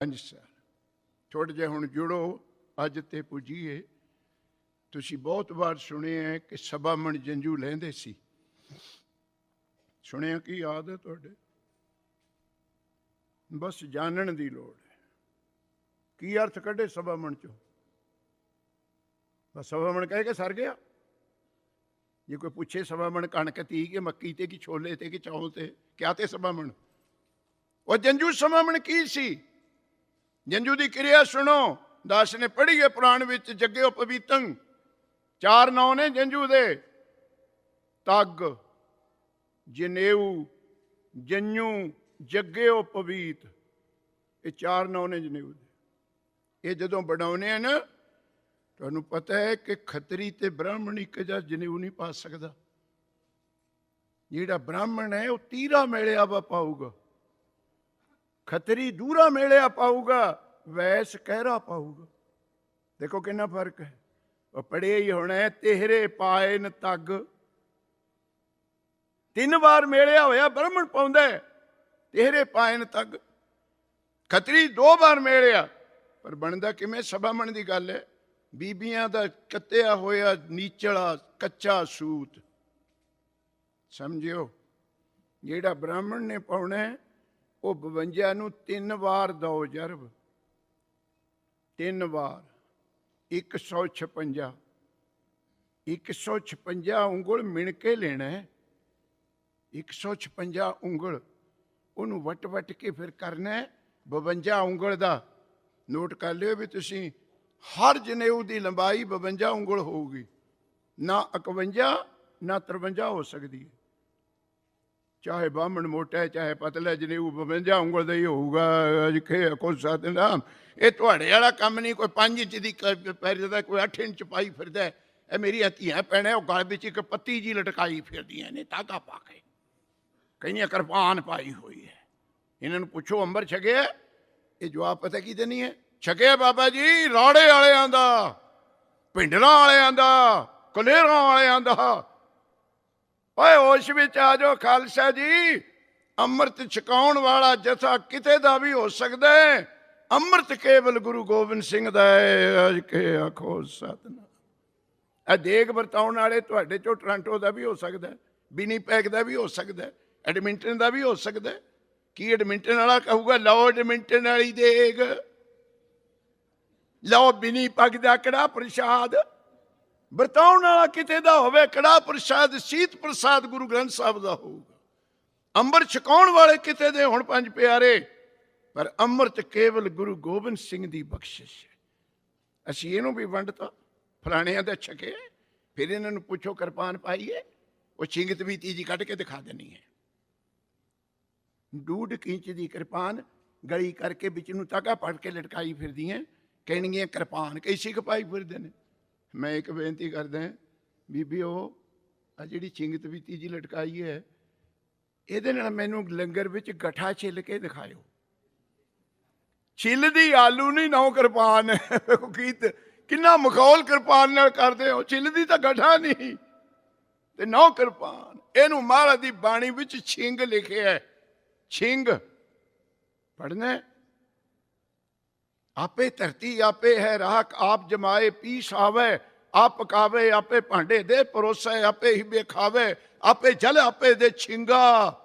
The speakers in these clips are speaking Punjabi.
5 ਸਾਲ ਥੋੜ੍ਹੇ ਜਿਹੇ ਹੁਣ ਜੁੜੋ ਅੱਜ ਤੇ ਪੁੱਜੀਏ। ਤੁਸੀਂ ਬਹੁਤ ਵਾਰ ਸੁਣਿਆ ਕਿ ਸਭਾ ਮਣ ਜੰਝੂ ਲੈਂਦੇ ਸੀ। ਸੁਣਿਆ ਕੀ ਯਾਦ ਹੈ ਤੁਹਾਡੇ? ਬਸ ਜਾਣਨ ਦੀ ਲੋੜ ਹੈ। ਕੀ ਅਰਥ ਕੱਢੇ ਸਭਾ ਮਣ ਚੋਂ? ਬਸ ਸਭਾ ਮਣ ਕਹਿ ਕੇ ਸਰ ਗਿਆ। ਜੇ ਕੋਈ ਪੁੱਛੇ ਸਭਾ ਮਣ ਕਣਕ ਤੀ ਕਿ ਮੱਕੀ ਤੇ ਕਿ ਛੋਲੇ ਤੇ ਕਿ ਚੌਲ ਤੇ ਕਿਆ ਤੇ ਸਭਾ ਮਣ? ਉਹ ਜੰਝੂ ਸਭਾ ਮਣ ਕੀ ਸੀ? ਜੰਝੂ ਦੀ ਕਿਰਿਆ ਸੁਣੋ। ਦਾਸ ਨੇ ਪੜ੍ਹੀ ਹੈ ਪੁਰਾਣ ਵਿੱਚ। ਜੱਗਿਓ ਪਵੀਤੰ 4 ਨਾਂ ਨੇ ਜੰਝੂ ਦੇ। ਤੱਗ, ਜਨੇਊ, ਜੰਝੂ, ਜੱਗਿਓ ਪਵੀਤ। ਇਹ 4 ਨਾਂ ਨੇ ਜਨੇਊ ਦੇ। ਇਹ ਜਦੋਂ ਬਣਾਉਣੇ ਆ ਨਾ, ਤੁਹਾਨੂੰ ਪਤਾ ਹੈ ਕਿ ਖੱਤਰੀ ਤੇ ਬ੍ਰਾਹਮਣ ਇੱਕ ਜਿਹਾ ਜਨੇਊ ਨਹੀਂ ਪਾ ਸਕਦਾ। ਜਿਹੜਾ ਬ੍ਰਾਹਮਣ ਹੈ ਉਹ ਤੀਰਾ ਮੇਲਿਆ ਵਾ ਪਾਊਗਾ, ਖੱਤਰੀ ਦੂਰਾ ਮੇਲਿਆ ਪਾਊਗਾ, ਵੈਸ ਕਹਿਰਾ ਪਾਊਗਾ। ਦੇਖੋ ਕਿੰਨਾ ਫਰਕ ਹੈ। ਉਹ ਪੜ੍ਹਿਆ ਹੀ ਹੋਣਾ, ਤੇਹਰੇ ਪਾਏ ਨ ਤੱਗ। 3 ਵਾਰ ਮੇਲਿਆ ਹੋਇਆ ਬ੍ਰਾਹਮਣ ਪਾਉਂਦਾ, ਤੇਹਰੇ ਪਾਏ ਨ ਤੱਗ। ਖੱਤਰੀ 2 ਵਾਰ ਮੇਲਿਆ। ਪਰ ਬਣਦਾ ਕਿਵੇਂ? ਸਭਾ ਮਣ ਦੀ ਗੱਲ ਹੈ। ਬੀਬੀਆਂ ਦਾ ਕੱਤਿਆ ਹੋਇਆ ਨੀਚਲਾ ਕੱਚਾ ਸੂਤ। ਸਮਝਿਓ, ਜਿਹੜਾ ਬ੍ਰਾਹਮਣ ਨੇ ਪਾਉਣਾ ਉਹ 52 ਨੂੰ 3 ਵਾਰ ਦੋ ਜਰਬ। 3 ਵਾਰ 156। 156 ਉਂਗਲ ਮਿਣ ਕੇ ਲੈਣਾ। 156 ਉਂਗਲ ਉਹਨੂੰ ਵੱਟ ਵੱਟ ਕੇ ਫਿਰ ਕਰਨਾ 52 ਉਂਗਲ ਦਾ। ਨੋਟ ਕਰ ਲਿਓ ਵੀ ਤੁਸੀਂ, ਹਰ ਜਨੇਊ ਦੀ ਲੰਬਾਈ 52 ਉਂਗਲ ਹੋਊਗੀ। ਨਾ 51 ਨਾ 53 ਹੋ ਸਕਦੀ ਹੈ। ਚਾਹੇ ਬਾਹਮਣ ਮੋਟਾ ਹੈ ਚਾਹੇ ਪਤਲਾ, ਜਨੇਊ 52 ਉਂਗਲ ਦਾ ਹੀ ਹੋਊਗਾ। ਕੁਝ ਸਤਨਾਮ, ਇਹ ਤੁਹਾਡੇ ਵਾਲਾ ਕੰਮ ਨਹੀਂ। ਕੋਈ 5 ਇੰਚ ਦੀ ਫਿਰਦਾ, ਕੋਈ 8 ਇੰਚ ਪਾਈ ਫਿਰਦਾ। ਇਹ ਮੇਰੀਆਂ ਧੀਆਂ ਭੈਣਾਂ ਉਹ ਗਲ ਵਿੱਚ ਇੱਕ ਪੱਤੀ ਜੀ ਲਟਕਾਈ ਫਿਰਦੀਆਂ ਨੇ ਧਾਗਾ ਪਾ ਕੇ। ਕਈਆਂ ਕਿਰਪਾਨ ਪਾਈ ਹੋਈ ਹੈ। ਇਹਨਾਂ ਨੂੰ ਪੁੱਛੋ ਅੰਬਰ ਛਕਿਆ? ਇਹ ਜਵਾਬ ਪਤਾ ਕੀ ਦੇਣੀ ਹੈ? ਛਕਿਆ ਬਾਬਾ ਜੀ ਰਾੜੇ ਵਾਲਿਆਂ ਦਾ, ਭਿੰਡਰਾਂ ਵਾਲਿਆਂ ਦਾ, ਕਲੇਰਾਂ ਵਾਲਿਆਂ ਦਾ। ਓਏ ਹੋਸ਼ ਵਿੱਚ ਆ ਜਾਓ ਖਾਲਸਾ ਜੀ। ਅੰਮ੍ਰਿਤ ਛਕਾਉਣ ਵਾਲਾ ਜਥਾ ਕਿਤੇ ਦਾ ਵੀ ਹੋ ਸਕਦਾ ਹੈ। ਅੰਮ੍ਰਿਤ ਕੇਵਲ ਗੁਰੂ ਗੋਬਿੰਦ ਸਿੰਘ ਦਾ ਹੈ। ਅਜ ਕੇ ਆਖੋ ਸਤਿਨਾਮ। ਇਹ ਦੇਗ ਵਰਤਾਉਣ ਵਾਲੇ ਤੁਹਾਡੇ ਚੋਂ ਟੋਰਾਂਟੋ ਦਾ ਵੀ ਹੋ ਸਕਦਾ, ਵਿਨੀਪੈਗ ਦਾ ਵੀ ਹੋ ਸਕਦਾ, ਐਡਮਿੰਟਨ ਦਾ ਵੀ ਹੋ ਸਕਦਾ। ਕੀ ਐਡਮਿੰਟਨ ਵਾਲਾ ਕਹੂਗਾ ਲਓ ਐਡਮਿੰਟਨ ਵਾਲੀ ਦੇਗ, ਲਓ ਵਿਨੀਪੈਗ ਦਾ ਕੜਾ ਪ੍ਰਸ਼ਾਦ। ਵਰਤਾਉਣ ਵਾਲਾ ਕਿਤੇ ਦਾ ਹੋਵੇ ਕੜਾ ਪ੍ਰਸ਼ਾਦ, ਸੀਤ ਪ੍ਰਸਾਦ ਗੁਰੂ ਗ੍ਰੰਥ ਸਾਹਿਬ ਦਾ ਹੋਊਗਾ। ਅੰਮ੍ਰਿਤ ਛਕਾਉਣ ਵਾਲੇ ਕਿਤੇ ਦੇ ਹੁਣ 5 ਪਿਆਰੇ, ਪਰ ਅੰਮ੍ਰਿਤ ਕੇਵਲ ਗੁਰੂ ਗੋਬਿੰਦ ਸਿੰਘ ਦੀ ਬਖਸ਼ਿਸ਼ ਹੈ। ਅਸੀਂ ਇਹਨੂੰ ਵੀ ਵੰਡਤਾ, ਫਲਾਣਿਆਂ ਦਾ ਛਕੇ। ਫਿਰ ਇਹਨਾਂ ਨੂੰ ਪੁੱਛੋ ਕਿਰਪਾਨ ਪਾਈਏ? ਉਹ ਛਿੰਗਤ ਵੀ ਤੀਜੀ ਕੱਢ ਕੇ ਦਿਖਾ ਦੇਣੀ ਹੈ। 1.5 ਇੰਚ ਦੀ ਕਿਰਪਾਨ ਗਲੀ ਕਰਕੇ ਵਿੱਚ ਨੂੰ ਤਾਗਾ ਪੜ ਕੇ ਲਟਕਾਈ ਫਿਰਦੀਆਂ, ਕਹਿਣਗੀਆਂ ਕਿਰਪਾਨ ਕਈ ਸਿੱਖ ਪਾਈ ਫਿਰਦੇ ਨੇ। ਮੈਂ ਇੱਕ ਬੇਨਤੀ ਕਰਦਾ, ਬੀਬੀਓ ਆ ਜਿਹੜੀ ਛਿੰਗਤ ਵੀ ਤੀਜੀ ਲਟਕਾਈ ਹੈ, ਇਹਦੇ ਨਾਲ ਮੈਨੂੰ ਲੰਗਰ ਵਿੱਚ ਗੱਠਾ ਛਿੱਲ ਕੇ ਦਿਖਾਇਓ। ਛਿੱਲਦੀ ਆਲੂ ਨਹੀਂ, ਨੌ ਕਿਰਪਾਨ। ਕਿੰਨਾ ਮਖੌਲ ਕਿਰਪਾਨ ਨਾਲ ਕਰਦੇ ਹੋ। ਛਿੱਲਦੀ ਤਾਂ ਗੱਠਾ ਨਹੀਂ ਤੇ ਨੌ ਕਿਰਪਾਨ। ਇਹਨੂੰ ਮਹਾਰਾਜ ਦੀ ਬਾਣੀ ਵਿੱਚ ਛਿੰਗ ਲਿਖਿਆ। ਛਿੰਗ ਪੜ੍ਹਨਾ। ਆਪੇ ਧਰਤੀ ਆਪੇ ਹੈ ਰਾਖ, ਆਪ ਜਮਾਏ ਪੀਸ ਆਵੇ, ਆਪ ਪਕਾਵੇ ਆਪੇ ਭਾਂਡੇ ਦੇ ਪਰੋਸੇ, ਆਪੇ ਹੀ ਬੇਖਾਵੇ, ਆਪੇ ਜਲ ਆਪੇ ਦੇ ਛਿੰਗਾ,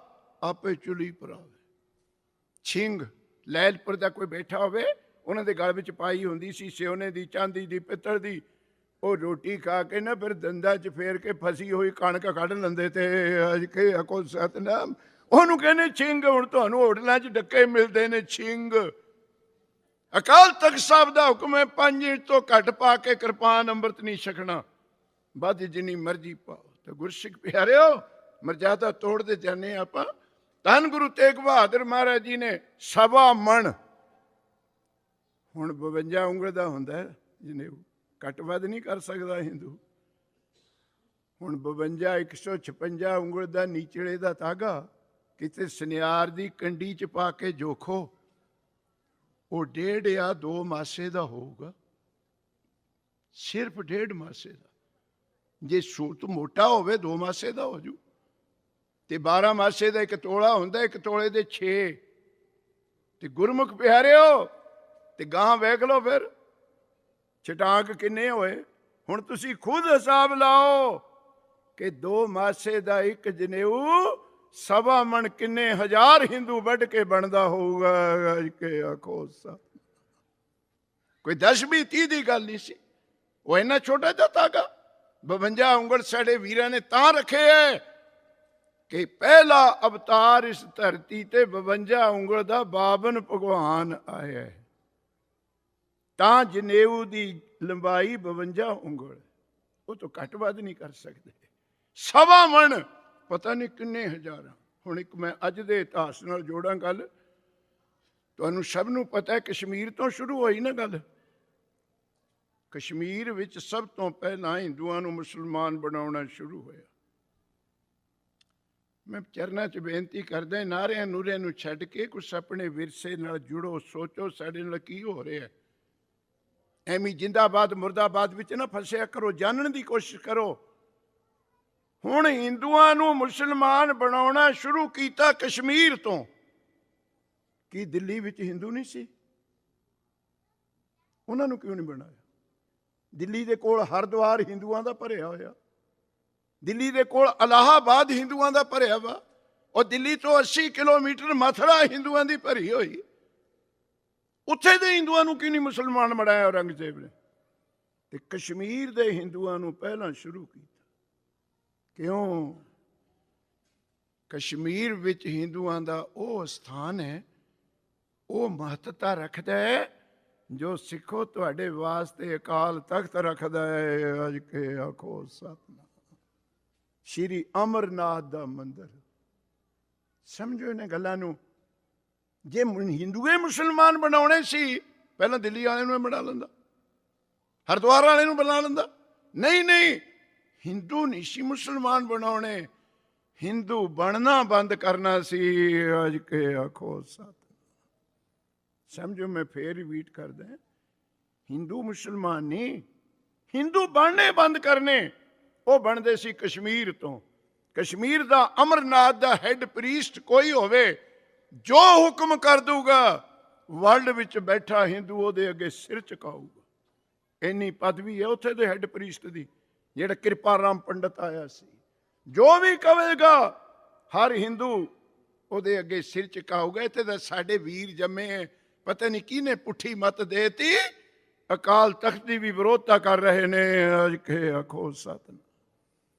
ਆਪੇ ਚੁੱਲੀ ਪਰਾਵੇ। ਛਿੰਗ ਲੈਲਪੁਰ ਦਾ ਕੋਈ ਬੈਠਾ ਹੋਵੇ, ਉਹਨਾਂ ਦੇ ਗਲ ਵਿੱਚ ਪਾਈ ਹੁੰਦੀ ਸੀ ਸਿਉਨੇ ਦੀ, ਚਾਂਦੀ ਦੀ, ਪਿੱਤਲ ਦੀ। ਉਹ ਰੋਟੀ ਖਾ ਕੇ ਨਾ ਫਿਰ ਦੰਦਾਂ 'ਚ ਫੇਰ ਕੇ ਫਸੀ ਹੋਈ ਕਣਕ ਕੱਢ ਲੈਂਦੇ ਤੇ ਅੱਜ ਕੇ ਅਕੋ ਸਤਨਾਮ। ਉਹਨੂੰ ਕਹਿੰਦੇ ਛਿੰਗ। ਹੁਣ ਤੁਹਾਨੂੰ ਹੋਟਲਾਂ 'ਚ ਡੱਕੇ ਮਿਲਦੇ ਨੇ ਛਿੰਗ। ਅਕਾਲ ਤਖ਼ਤ ਸਾਹਿਬ ਦਾ ਹੁਕਮ ਹੈ 5 ਇੰਚ ਤੋਂ ਘੱਟ ਪਾ ਕੇ ਕਿਰਪਾਨ ਅੰਮ੍ਰਿਤ ਨਹੀਂ ਛਕਣਾ। ਵੱਧ ਜਿੰਨੀ ਮਰਜ਼ੀ ਪਾਓ। ਤੇ ਗੁਰਸਿੱਖ ਪਿਆਰਿਓ, ਮਰਜ਼ਾਦਾ ਤੋੜਦੇ ਜਾਂਦੇ ਆਪਾਂ। ਧੰਨ ਗੁਰੂ ਤੇਗ ਬਹਾਦਰ ਮਹਾਰਾਜ ਜੀ ਨੇ ਸਵਾ ਮਣ, ਹੁਣ 52 ਉਂਗਲ ਦਾ ਹੁੰਦਾ ਜਨੇਊ, ਘੱਟ ਵੱਧ ਨਹੀਂ ਕਰ ਸਕਦਾ ਹਿੰਦੂ। ਹੁਣ 52 156 ਉਂਗਲ ਦਾ ਨੀਚਲੇ ਦਾ ਤਾਗਾ ਕਿਤੇ ਸੁਨਿਆਰ ਦੀ ਕੰਡੀ 'ਚ ਪਾ ਕੇ ਜੋਖੋ, ਉਹ 1.5 ਜਾਂ 2 ਮਾਸੇ ਦਾ ਹੋਊਗਾ। ਸਿਰਫ 1.5 ਮਾਸੇ ਦਾ। ਜੇ ਸੂਤ ਮੋਟਾ ਹੋਵੇ 2 ਮਾਸੇ ਦਾ ਹੋ ਜੂ। ਤੇ 12 ਮਾਸੇ ਦਾ 1 ਤੋਲਾ ਹੁੰਦਾ, 1 ਤੋਲੇ ਦੇ 6। ਤੇ ਗੁਰਮੁਖ ਪਿਆਰਿਓ, ਤੇ ਗਾਂ ਵੇਖ ਲਓ ਫਿਰ ਛਟਾਂਕ ਕਿੰਨੇ ਹੋਏ। ਹੁਣ ਤੁਸੀਂ ਖੁਦ ਹਿਸਾਬ ਲਾਓ ਕਿ 2 ਮਾਸੇ ਦਾ ਇੱਕ ਜਨੇਊ 1.25 ਮਣ ਕਿੰਨੇ ਹਜ਼ਾਰ ਹਿੰਦੂ ਵੱਢ ਕੇ ਬਣਦਾ ਹੋਊਗਾ। ਕਿ ਆਖੋ ਕੋਈ 10-20-30 ਦੀ ਗੱਲ ਨਹੀਂ ਸੀ। ਉਹ ਇੰਨਾ ਛੋਟਾ ਜਿਹਾ ਧਾਗਾ 52 ਉਂਗਲ ਸਾਡੇ ਵੀਰਾਂ ਨੇ ਤਾਂ ਰੱਖੇ ਹੈ ਕਿ ਪਹਿਲਾ ਅਵਤਾਰ ਇਸ ਧਰਤੀ ਤੇ 52 ਉਂਗਲ ਦਾ ਬਾਬਨ ਭਗਵਾਨ ਆਇਆ ਹੈ। ਤਾਂ ਜਨੇਊ ਦੀ ਲੰਬਾਈ 52 ਉਂਗਲ, ਉਹ ਤੋਂ ਘੱਟ ਵੱਧ ਨਹੀਂ ਕਰ ਸਕਦੇ। 1.25 ਮਣ ਪਤਾ ਨਹੀਂ ਕਿੰਨੇ ਹਜ਼ਾਰਾਂ। ਹੁਣ ਇੱਕ ਮੈਂ ਅੱਜ ਦੇ ਇਤਿਹਾਸ ਨਾਲ ਜੋੜਾਂ ਗੱਲ। ਤੁਹਾਨੂੰ ਸਭ ਨੂੰ ਪਤਾ ਹੈ ਕਸ਼ਮੀਰ ਤੋਂ ਸ਼ੁਰੂ ਹੋਈ ਨਾ ਗੱਲ। ਕਸ਼ਮੀਰ ਵਿੱਚ ਸਭ ਤੋਂ ਪਹਿਲਾਂ ਹਿੰਦੂਆਂ ਨੂੰ ਮੁਸਲਮਾਨ ਬਣਾਉਣਾ ਸ਼ੁਰੂ ਹੋਇਆ। ਮੈਂ ਚਰਨਾਂ 'ਚ ਬੇਨਤੀ ਕਰਦਾ, ਨਾਰਿਆਂ ਨੂਰਿਆਂ ਨੂੰ ਛੱਡ ਕੇ ਕੁਛ ਆਪਣੇ ਵਿਰਸੇ ਨਾਲ ਜੁੜੋ, ਸੋਚੋ ਸਾਡੇ ਨਾਲ ਕੀ ਹੋ ਰਿਹਾ। ਐਵੇਂ ਜਿੰਦਾਬਾਦ ਮੁਰਦਾਬਾਦ ਵਿੱਚ ਨਾ ਫਸਿਆ ਕਰੋ, ਜਾਣਨ ਦੀ ਕੋਸ਼ਿਸ਼ ਕਰੋ। ਹੁਣ ਹਿੰਦੂਆਂ ਨੂੰ ਮੁਸਲਮਾਨ ਬਣਾਉਣਾ ਸ਼ੁਰੂ ਕੀਤਾ ਕਸ਼ਮੀਰ ਤੋਂ। ਕੀ ਦਿੱਲੀ ਵਿੱਚ ਹਿੰਦੂ ਨਹੀਂ ਸੀ? ਉਹਨਾਂ ਨੂੰ ਕਿਉਂ ਨਹੀਂ ਬਣਾਇਆ? ਦਿੱਲੀ ਦੇ ਕੋਲ ਹਰਿਦੁਆਰ ਹਿੰਦੂਆਂ ਦਾ ਭਰਿਆ ਹੋਇਆ, ਦਿੱਲੀ ਦੇ ਕੋਲ ਇਲਾਹਾਬਾਦ ਹਿੰਦੂਆਂ ਦਾ ਭਰਿਆ ਵਾ, ਔਰ ਦਿੱਲੀ ਤੋਂ 80 ਕਿਲੋਮੀਟਰ ਮਥੁਰਾ ਹਿੰਦੂਆਂ ਦੀ ਭਰੀ ਹੋਈ। ਉੱਥੇ ਦੇ ਹਿੰਦੂਆਂ ਨੂੰ ਕਿਉਂ ਨਹੀਂ ਮੁਸਲਮਾਨ ਬਣਾਇਆ ਔਰੰਗਜ਼ੇਬ ਨੇ? ਤੇ ਕਸ਼ਮੀਰ ਦੇ ਹਿੰਦੂਆਂ ਨੂੰ ਪਹਿਲਾਂ ਸ਼ੁਰੂ ਕੀਤਾ। ਕਿਉਂ? ਕਸ਼ਮੀਰ ਵਿੱਚ ਹਿੰਦੂਆਂ ਦਾ ਉਹ ਸਥਾਨ ਹੈ, ਉਹ ਮਹੱਤਤਾ ਰੱਖਦਾ ਹੈ ਜੋ ਸਿੱਖੋ ਤੁਹਾਡੇ ਵਾਸਤੇ ਅਕਾਲ ਤਖਤ ਰੱਖਦਾ ਹੈ। ਅੱਜ ਕੇ ਆਖੋ ਸਤਿਨਾਮ। ਸ਼੍ਰੀ ਅਮਰਨਾਥ ਦਾ ਮੰਦਿਰ। ਸਮਝੋ ਇਹਨਾਂ ਗੱਲਾਂ ਨੂੰ। ਜੇ ਹਿੰਦੂਏ ਮੁਸਲਮਾਨ ਬਣਾਉਣੇ ਸੀ, ਪਹਿਲਾਂ ਦਿੱਲੀ ਵਾਲੇ ਨੂੰ ਬਣਾ ਲੈਂਦਾ, ਹਰਿਦੁਆਰ ਵਾਲੇ ਨੂੰ ਬਣਾ ਲੈਂਦਾ। ਨਹੀਂ ਨਹੀਂ, ਹਿੰਦੂ ਨਹੀਂ ਸੀ ਮੁਸਲਮਾਨ ਬਣਾਉਣੇ, ਹਿੰਦੂ ਬਣਨਾ ਬੰਦ ਕਰਨਾ ਸੀ। ਅੱਜ ਕੇ ਆਖੋ ਸਤਿਨਾਮ। ਸਮਝੋ, ਮੈਂ ਫੇਰ ਰਿਪੀਟ ਕਰਦਾ, ਹਿੰਦੂ ਮੁਸਲਮਾਨ ਨਹੀਂ, ਹਿੰਦੂ ਬਣਨੇ ਬੰਦ ਕਰਨੇ। ਉਹ ਬਣਦੇ ਸੀ ਕਸ਼ਮੀਰ ਤੋਂ। ਕਸ਼ਮੀਰ ਦਾ ਅਮਰਨਾਥ ਦਾ ਹੈੱਡ ਪ੍ਰੀਸਟ ਕੋਈ ਹੋਵੇ, ਜੋ ਹੁਕਮ ਕਰ ਦੂਗਾ, ਵਰਲਡ ਵਿੱਚ ਬੈਠਾ ਹਿੰਦੂ ਉਹਦੇ ਅੱਗੇ ਸਿਰ ਝੁਕਾਊਗਾ। ਇੰਨੀ ਪਦਵੀ ਹੈ ਉੱਥੇ ਦੇ ਹੈੱਡ ਪ੍ਰੀਸਟ ਦੀ। ਜਿਹੜਾ ਕਿਰਪਾ ਰਾਮ ਪੰਡਤ ਆਇਆ ਸੀ, ਜੋ ਵੀ ਕਹੇਗਾ ਹਰ ਹਿੰਦੂ ਉਹਦੇ ਅੱਗੇ ਸਿਰ ਝੁਕਾਊਗਾ। ਇੱਥੇ ਤਾਂ ਸਾਡੇ ਵੀਰ ਜੰਮੇ ਹੈ, ਪਤਾ ਨਹੀਂ ਕਿਹਨੇ ਪੁੱਠੀ ਮੱਤ ਦੇਤੀ, ਅਕਾਲ ਤਖਤ ਦੀ ਵੀ ਵਿਰੋਧਤਾ ਕਰ ਰਹੇ ਨੇ। ਅੱਜ ਕੇ ਆਖੋ ਸਤਿਨਾਮ।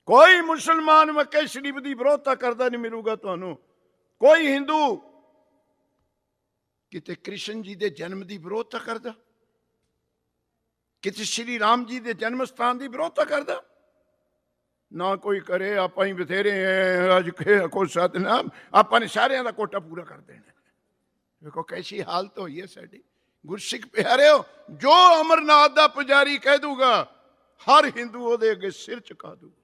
ਕੋਈ ਮੁਸਲਮਾਨ ਮੱਕੇ ਸ਼ਰੀਫ ਦੀ ਵਿਰੋਧਤਾ ਕਰਦਾ ਨਹੀਂ ਮਿਲੂਗਾ ਤੁਹਾਨੂੰ। ਕੋਈ ਹਿੰਦੂ ਕਿਤੇ ਕ੍ਰਿਸ਼ਨ ਜੀ ਦੇ ਜਨਮ ਦੀ ਵਿਰੋਧਤਾ ਕਰਦਾ, ਕਿਤੇ ਸ਼੍ਰੀ ਰਾਮ ਜੀ ਦੇ ਜਨਮ ਸਥਾਨ ਦੀ ਵਿਰੋਧਤਾ ਕਰਦਾ? ਨਾ ਕੋਈ ਕਰੇ। ਆਪਾਂ ਹੀ ਬਥੇਰੇ ਹੈ। ਅੱਜ ਕੇ ਆਖੋ ਸਤਿਨਾਮ। ਆਪਾਂ ਨੇ ਸਾਰਿਆਂ ਦਾ ਕੋਟਾ ਪੂਰਾ ਕਰ ਦੇਣਾ। ਵੇਖੋ ਕੈਸੀ ਹਾਲਤ ਹੋਈ ਹੈ ਸਾਡੀ। ਗੁਰਸਿੱਖ ਪਿਆਰਿਓ, ਜੋ ਅਮਰਨਾਥ ਦਾ ਪੁਜਾਰੀ ਕਹਿ ਦੂਗਾ, ਹਰ ਹਿੰਦੂ ਉਹਦੇ ਅੱਗੇ ਸਿਰ ਝੁਕਾ ਦੂਗਾ।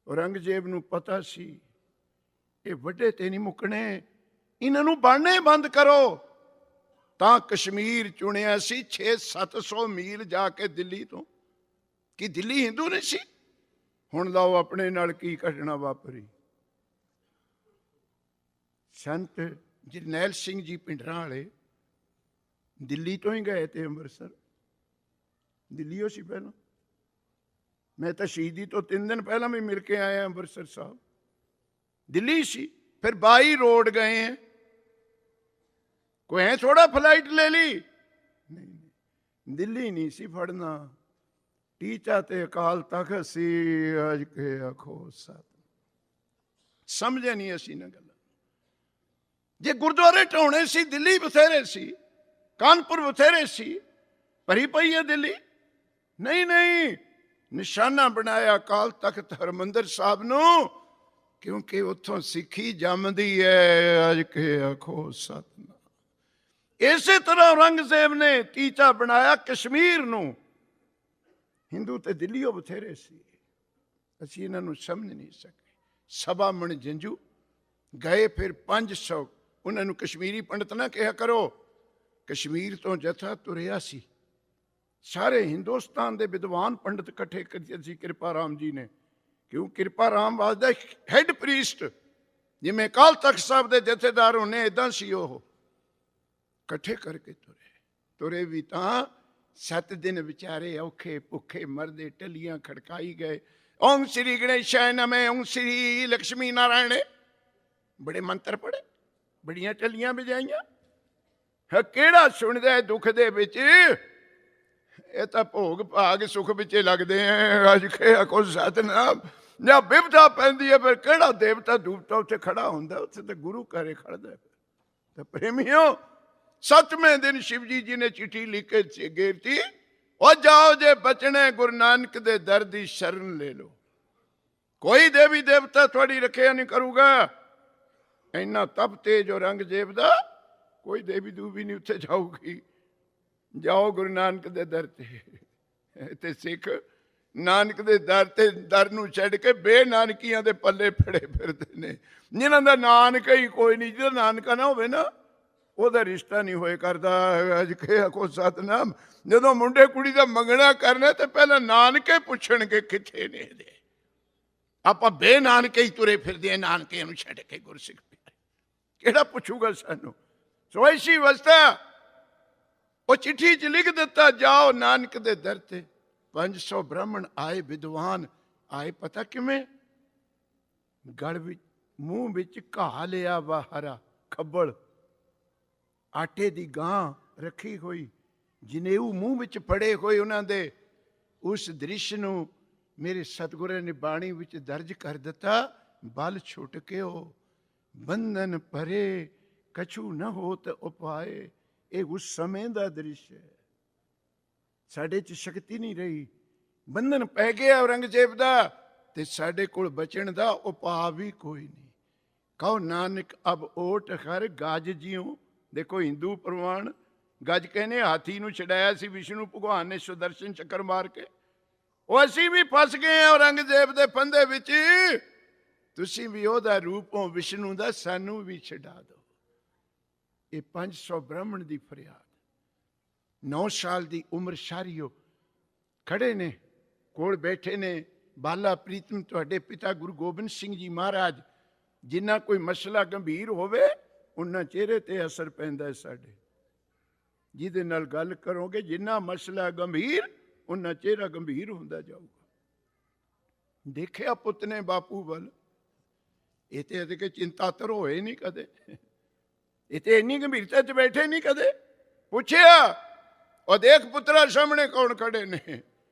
ਔਰੰਗਜ਼ੇਬ ਨੂੰ ਪਤਾ ਸੀ ਇਹ ਵੱਡੇ ਤੇ ਨਹੀਂ ਮੁੱਕਣੇ, ਇਹਨਾਂ ਨੂੰ ਬਣਨੇ ਬੰਦ ਕਰੋ। ਤਾਂ ਕਸ਼ਮੀਰ ਚੁਣਿਆ ਸੀ 600-700 ਮੀਲ ਜਾ ਕੇ ਦਿੱਲੀ ਤੋਂ। ਕੀ ਦਿੱਲੀ ਹਿੰਦੂ ਨਹੀਂ ਸੀ? ਹੁਣ ਲਾਓ ਆਪਣੇ ਨਾਲ ਕੀ ਘਟਨਾ ਵਾਪਰੀ। ਸੰਤ ਜਰਨੈਲ ਸਿੰਘ ਜੀ ਭਿੰਡਰਾਂ ਵਾਲੇ ਦਿੱਲੀ ਤੋਂ ਹੀ ਗਏ ਤੇ ਅੰਮ੍ਰਿਤਸਰ। ਦਿੱਲੀ ਉਹ ਸੀ ਪਹਿਲਾਂ। ਮੈਂ ਤਾਂ ਸ਼ਹੀਦੀ ਤੋਂ 3 ਦਿਨ ਪਹਿਲਾਂ ਵੀ ਮਿਲ ਕੇ ਆਇਆ ਅੰਮ੍ਰਿਤਸਰ ਸਾਹਿਬ। ਦਿੱਲੀ ਸੀ। ਫਿਰ ਬਾਈ ਰੋਡ ਗਏ हैं। ਕੋਈ ਐ ਥੋੜਾ ਫਲਾਈਟ ਲੈ ਲਈ? ਨਹੀਂ, ਦਿੱਲੀ ਨਹੀਂ ਸੀ ਫੜਨਾ। ਟੀਚਾ ਤੇ ਅਕਾਲ ਤਖਤ ਸੀ। ਅੱਜ ਕੇ ਆਖੋ ਸਤਿਨਾਮ। ਸਮਝੇ ਨਹੀਂ ਅਸੀਂ ਨਾ ਗੱਲਾਂ। ਜੇ ਗੁਰਦੁਆਰੇ ਢਾਉਣੇ ਸੀ, ਦਿੱਲੀ ਬਥੇਰੇ ਸੀ, ਕਾਨਪੁਰ ਬਥੇਰੇ ਸੀ, ਭਰੀ ਪਈ ਹੈ ਦਿੱਲੀ। ਨਹੀਂ ਨਹੀਂ, ਨਿਸ਼ਾਨਾ ਬਣਾਇਆ ਅਕਾਲ ਤਖਤ ਹਰਿਮੰਦਰ ਸਾਹਿਬ ਨੂੰ, ਕਿਉਂਕਿ ਉੱਥੋਂ ਸਿੱਖੀ ਜੰਮਦੀ ਹੈ। ਅੱਜ ਕੇ ਆਖੋ ਸਤਿਨਾਮ। ਇਸੇ ਤਰ੍ਹਾਂ ਔਰੰਗਜ਼ੇਬ ਨੇ ਟੀਚਾ ਬਣਾਇਆ ਕਸ਼ਮੀਰ ਨੂੰ। ਹਿੰਦੂ ਤੇ ਦਿੱਲੀਓ ਬਥੇਰੇ ਸੀ, ਅਸੀਂ ਇਹਨਾਂ ਨੂੰ ਸਮਝ ਨਹੀਂ ਸਕੇ। 1.25 ਮਣ ਜੰਝੂ ਗਏ। ਫਿਰ 500। ਉਹਨਾਂ ਨੂੰ ਕਸ਼ਮੀਰੀ ਪੰਡਤ ਨਾ ਕਿਹਾ ਕਰੋ। ਕਸ਼ਮੀਰ ਤੋਂ ਜਥਾ ਤੁਰਿਆ ਸੀ। ਸਾਰੇ ਹਿੰਦੁਸਤਾਨ ਦੇ ਵਿਦਵਾਨ ਪੰਡਤ ਇਕੱਠੇ ਕੀਤੇ ਸੀ ਕਿਰਪਾ ਰਾਮ ਜੀ ਨੇ। ਕਿਉਂ? ਕਿਰਪਾ ਰਾਮ ਵਾਸ ਦਾ ਹੈੱਡ ਪ੍ਰੀਸਟ। ਜਿਵੇਂ ਅਕਾਲ ਤਖਤ ਸਾਹਿਬ ਦੇ ਜਥੇਦਾਰ ਹੋਣੇ, ਇੱਦਾਂ ਸੀ ਉਹ। ਇਕੱਠੇ ਕਰਕੇ ਤੁਰੇ। ਤੁਰੇ ਵੀ ਤਾਂ 7 ਦਿਨ ਵਿਚਾਰੇ ਔਖੇ ਭੁੱਖੇ ਮਰਦੇ, ਟੱਲੀਆਂ ਖੜਕਾਈ ਗਏ। ਓਮ ਸ੍ਰੀ ਗਣੇਸ਼ਾय ਨਮः, ਓਮ ਸ੍ਰੀ ਲక్ష్ਮੀ ਨਾਰਾਇਣੇ, ਬੜੇ ਮੰਤਰ ਪੜੇ, ਬੜੀਆਂ ਟੱਲੀਆਂ ਵਜਾਈਆਂ। ਕਿਹੜਾ ਸੁਣਦਾ ਦੁੱਖ ਦੇ ਵਿੱਚ? ਇਹ ਤਾਂ ਭੋਗ ਭਾਗ ਸੁਖ ਵਿੱਚ ਲੱਗਦੇ ਆ। ਅੱਜ ਖੇ ਕੋ ਸਤਨਾਮ, ਜਾਂ ਬਿਪਤਾ ਪੈਂਦੀ ਹੈ ਫਿਰ ਕਿਹੜਾ ਦੇਵਤਾ ਦੂਵਤਾ ਉੱਥੇ ਖੜਾ ਹੁੰਦਾ? ਉੱਥੇ ਤਾਂ ਗੁਰੂ ਘਰੇ ਖੜਦਾ। ਤਾਂ ਪ੍ਰੇਮੀਓ, 7ਵੇਂ ਦਿਨ शिव जी ने चिट्ठी लिख के गेरती, और जाओ जे बचने गुरु नानक दे दर दी शरण ले लो। कोई देवी देवता थोड़ी रखिया नहीं करूगा। इन्ना तप तेज और औरंगजेब दा कोई देवी दूवी नहीं उत्थे जाऊगी। जाओ गुरु नानक दे दर ते सिख नानक दे दर नूं छड्ड के बेनानकियां दे पल्ले फड़े फिरदे ने, जिन्हां दा नानक ही कोई नहीं। जिहदा नानका ना होवे ना, ਉਹਦਾ ਰਿਸ਼ਤਾ ਨਹੀਂ ਹੋਏ ਕਰਦਾ। ਅੱਜ ਕਿਹਾ ਕੋ ਸਤਨਾਮ, ਜਦੋਂ ਮੁੰਡੇ ਕੁੜੀ ਦਾ ਮੰਗਣਾ ਕਰਨਾ ਤੇ ਪਹਿਲਾਂ ਨਾਨਕੇ ਪੁੱਛਣਗੇ ਕਿੱਥੇ ਨੇ ਇਹਦੇ। ਆਪਾਂ ਬੇਨਾਨਕੇ ਹੀ ਤੁਰੇ ਫਿਰਦੇ ਆ, ਨਾਨਕੇ ਨੂੰ ਛੱਡ ਕੇ ਗੁਰਸਿੱਖ ਪਿਆਰੇ, ਕਿਹੜਾ ਪੁੱਛੂਗਾ ਸਾਨੂੰ? ਸੋ ਐਸੀ ਅਵਸਥਾ ਉਹ ਚਿੱਠੀ 'ਚ ਲਿਖ ਦਿੱਤਾ, ਜਾਓ ਨਾਨਕ ਦੇ ਦਰ ਤੇ। 500 ਬ੍ਰਾਹਮਣ ਆਏ, ਵਿਦਵਾਨ ਆਏ। ਪਤਾ ਕਿਵੇਂ? ਗਲ ਵਿੱਚ ਮੂੰਹ ਵਿੱਚ ਘਾਹ ਲਿਆ ਵਾ ਹਰਾ ਖੱਬਲ, ਆਟੇ ਦੀ ਗਾਂ ਰੱਖੀ ਹੋਈ, ਜਨੇਊ ਮੂੰਹ ਵਿੱਚ ਫੜੇ ਹੋਏ ਉਹਨਾਂ ਦੇ। ਉਸ ਦ੍ਰਿਸ਼ ਨੂੰ ਮੇਰੇ ਸਤਿਗੁਰਾਂ ਨੇ ਬਾਣੀ ਵਿੱਚ ਦਰਜ ਕਰ ਦਿੱਤਾ। ਬਲ ਛੁੱਟ ਕੇ ਉਹ ਬੰਧਨ ਭਰੇ, ਕਛੂ ਨਾ ਹੋਤ ਉਪਾਏ। ਇਹ ਉਸ ਸਮੇਂ ਦਾ ਦ੍ਰਿਸ਼ ਹੈ। ਸਾਡੇ 'ਚ ਸ਼ਕਤੀ ਨਹੀਂ ਰਹੀ, ਬੰਧਨ ਪੈ ਗਿਆ ਔਰੰਗਜ਼ੇਬ ਦਾ, ਤੇ ਸਾਡੇ ਕੋਲ ਬਚਣ ਦਾ ਉਪਾਅ ਵੀ ਕੋਈ ਨਹੀਂ। ਕਹੋ ਨਾਨਕ ਅਬ ਓਟ ਹਰ ਗਜ ਜਿਉ। ਦੇਖੋ ਹਿੰਦੂ ਪ੍ਰਮਾਣ, ਗੱਜ ਕਹਿੰਦੇ ਹਾਥੀ ਨੂੰ ਛਡਾਇਆ ਸੀ ਵਿਸ਼ਨੂੰ ਭਗਵਾਨ ਨੇ ਸੁਦਰਸ਼ਨ ਚੱਕਰ ਮਾਰ ਕੇ। ਉਹ ਅਸੀਂ ਵੀ ਫਸ ਗਏ ਹਾਂ ਔਰੰਗਜ਼ੇਬ ਦੇ ਫੰਦੇ ਵਿੱਚ। ਤੁਸੀਂ ਵੀ ਉਹਦਾ ਰੂਪ ਹੋ ਵਿਸ਼ਨੂੰ ਦਾ, ਸਾਨੂੰ ਵੀ ਛਡਾ ਦਿਓ। ਇਹ 500 ਬ੍ਰਾਹਮਣ ਦੀ ਫਰਿਆਦ। 9 ਸਾਲ ਦੀ ਉਮਰ ਸ਼ਾਰੀਓ ਖੜੇ ਨੇ, ਕੋਲ ਬੈਠੇ ਨੇ ਬਾਲਾ ਪ੍ਰੀਤਮ ਤੁਹਾਡੇ ਪਿਤਾ ਗੁਰੂ ਗੋਬਿੰਦ ਸਿੰਘ ਜੀ ਮਹਾਰਾਜ। ਜਿੰਨਾ ਕੋਈ ਮਸਲਾ ਗੰਭੀਰ ਹੋਵੇ ਉਹਨਾਂ ਚਿਹਰੇ ਤੇ ਅਸਰ ਪੈਂਦਾ। ਸਾਡੇ ਜਿਹਦੇ ਨਾਲ ਗੱਲ ਕਰੋਗੇ, ਜਿੰਨਾ ਮਸਲਾ ਗੰਭੀਰ, ਉਹਨਾਂ ਚਿਹਰਾ ਗੰਭੀਰ ਹੁੰਦਾ ਜਾਊਗਾ। ਦੇਖਿਆ ਪੁੱਤ ਨੇ ਬਾਪੂ ਵੱਲ, ਇਹ ਤੇ ਇਹਦੇ ਕਿ ਚਿੰਤਾਤਰ ਹੋਏ ਨਹੀਂ ਕਦੇ, ਇਹ ਤੇ ਇੰਨੀ ਗੰਭੀਰਤਾ 'ਚ ਬੈਠੇ ਨਹੀਂ ਕਦੇ। ਪੁੱਛਿਆ, ਉਹ ਦੇਖ ਪੁੱਤਰਾ ਸਾਹਮਣੇ ਕੌਣ ਖੜੇ ਨੇ?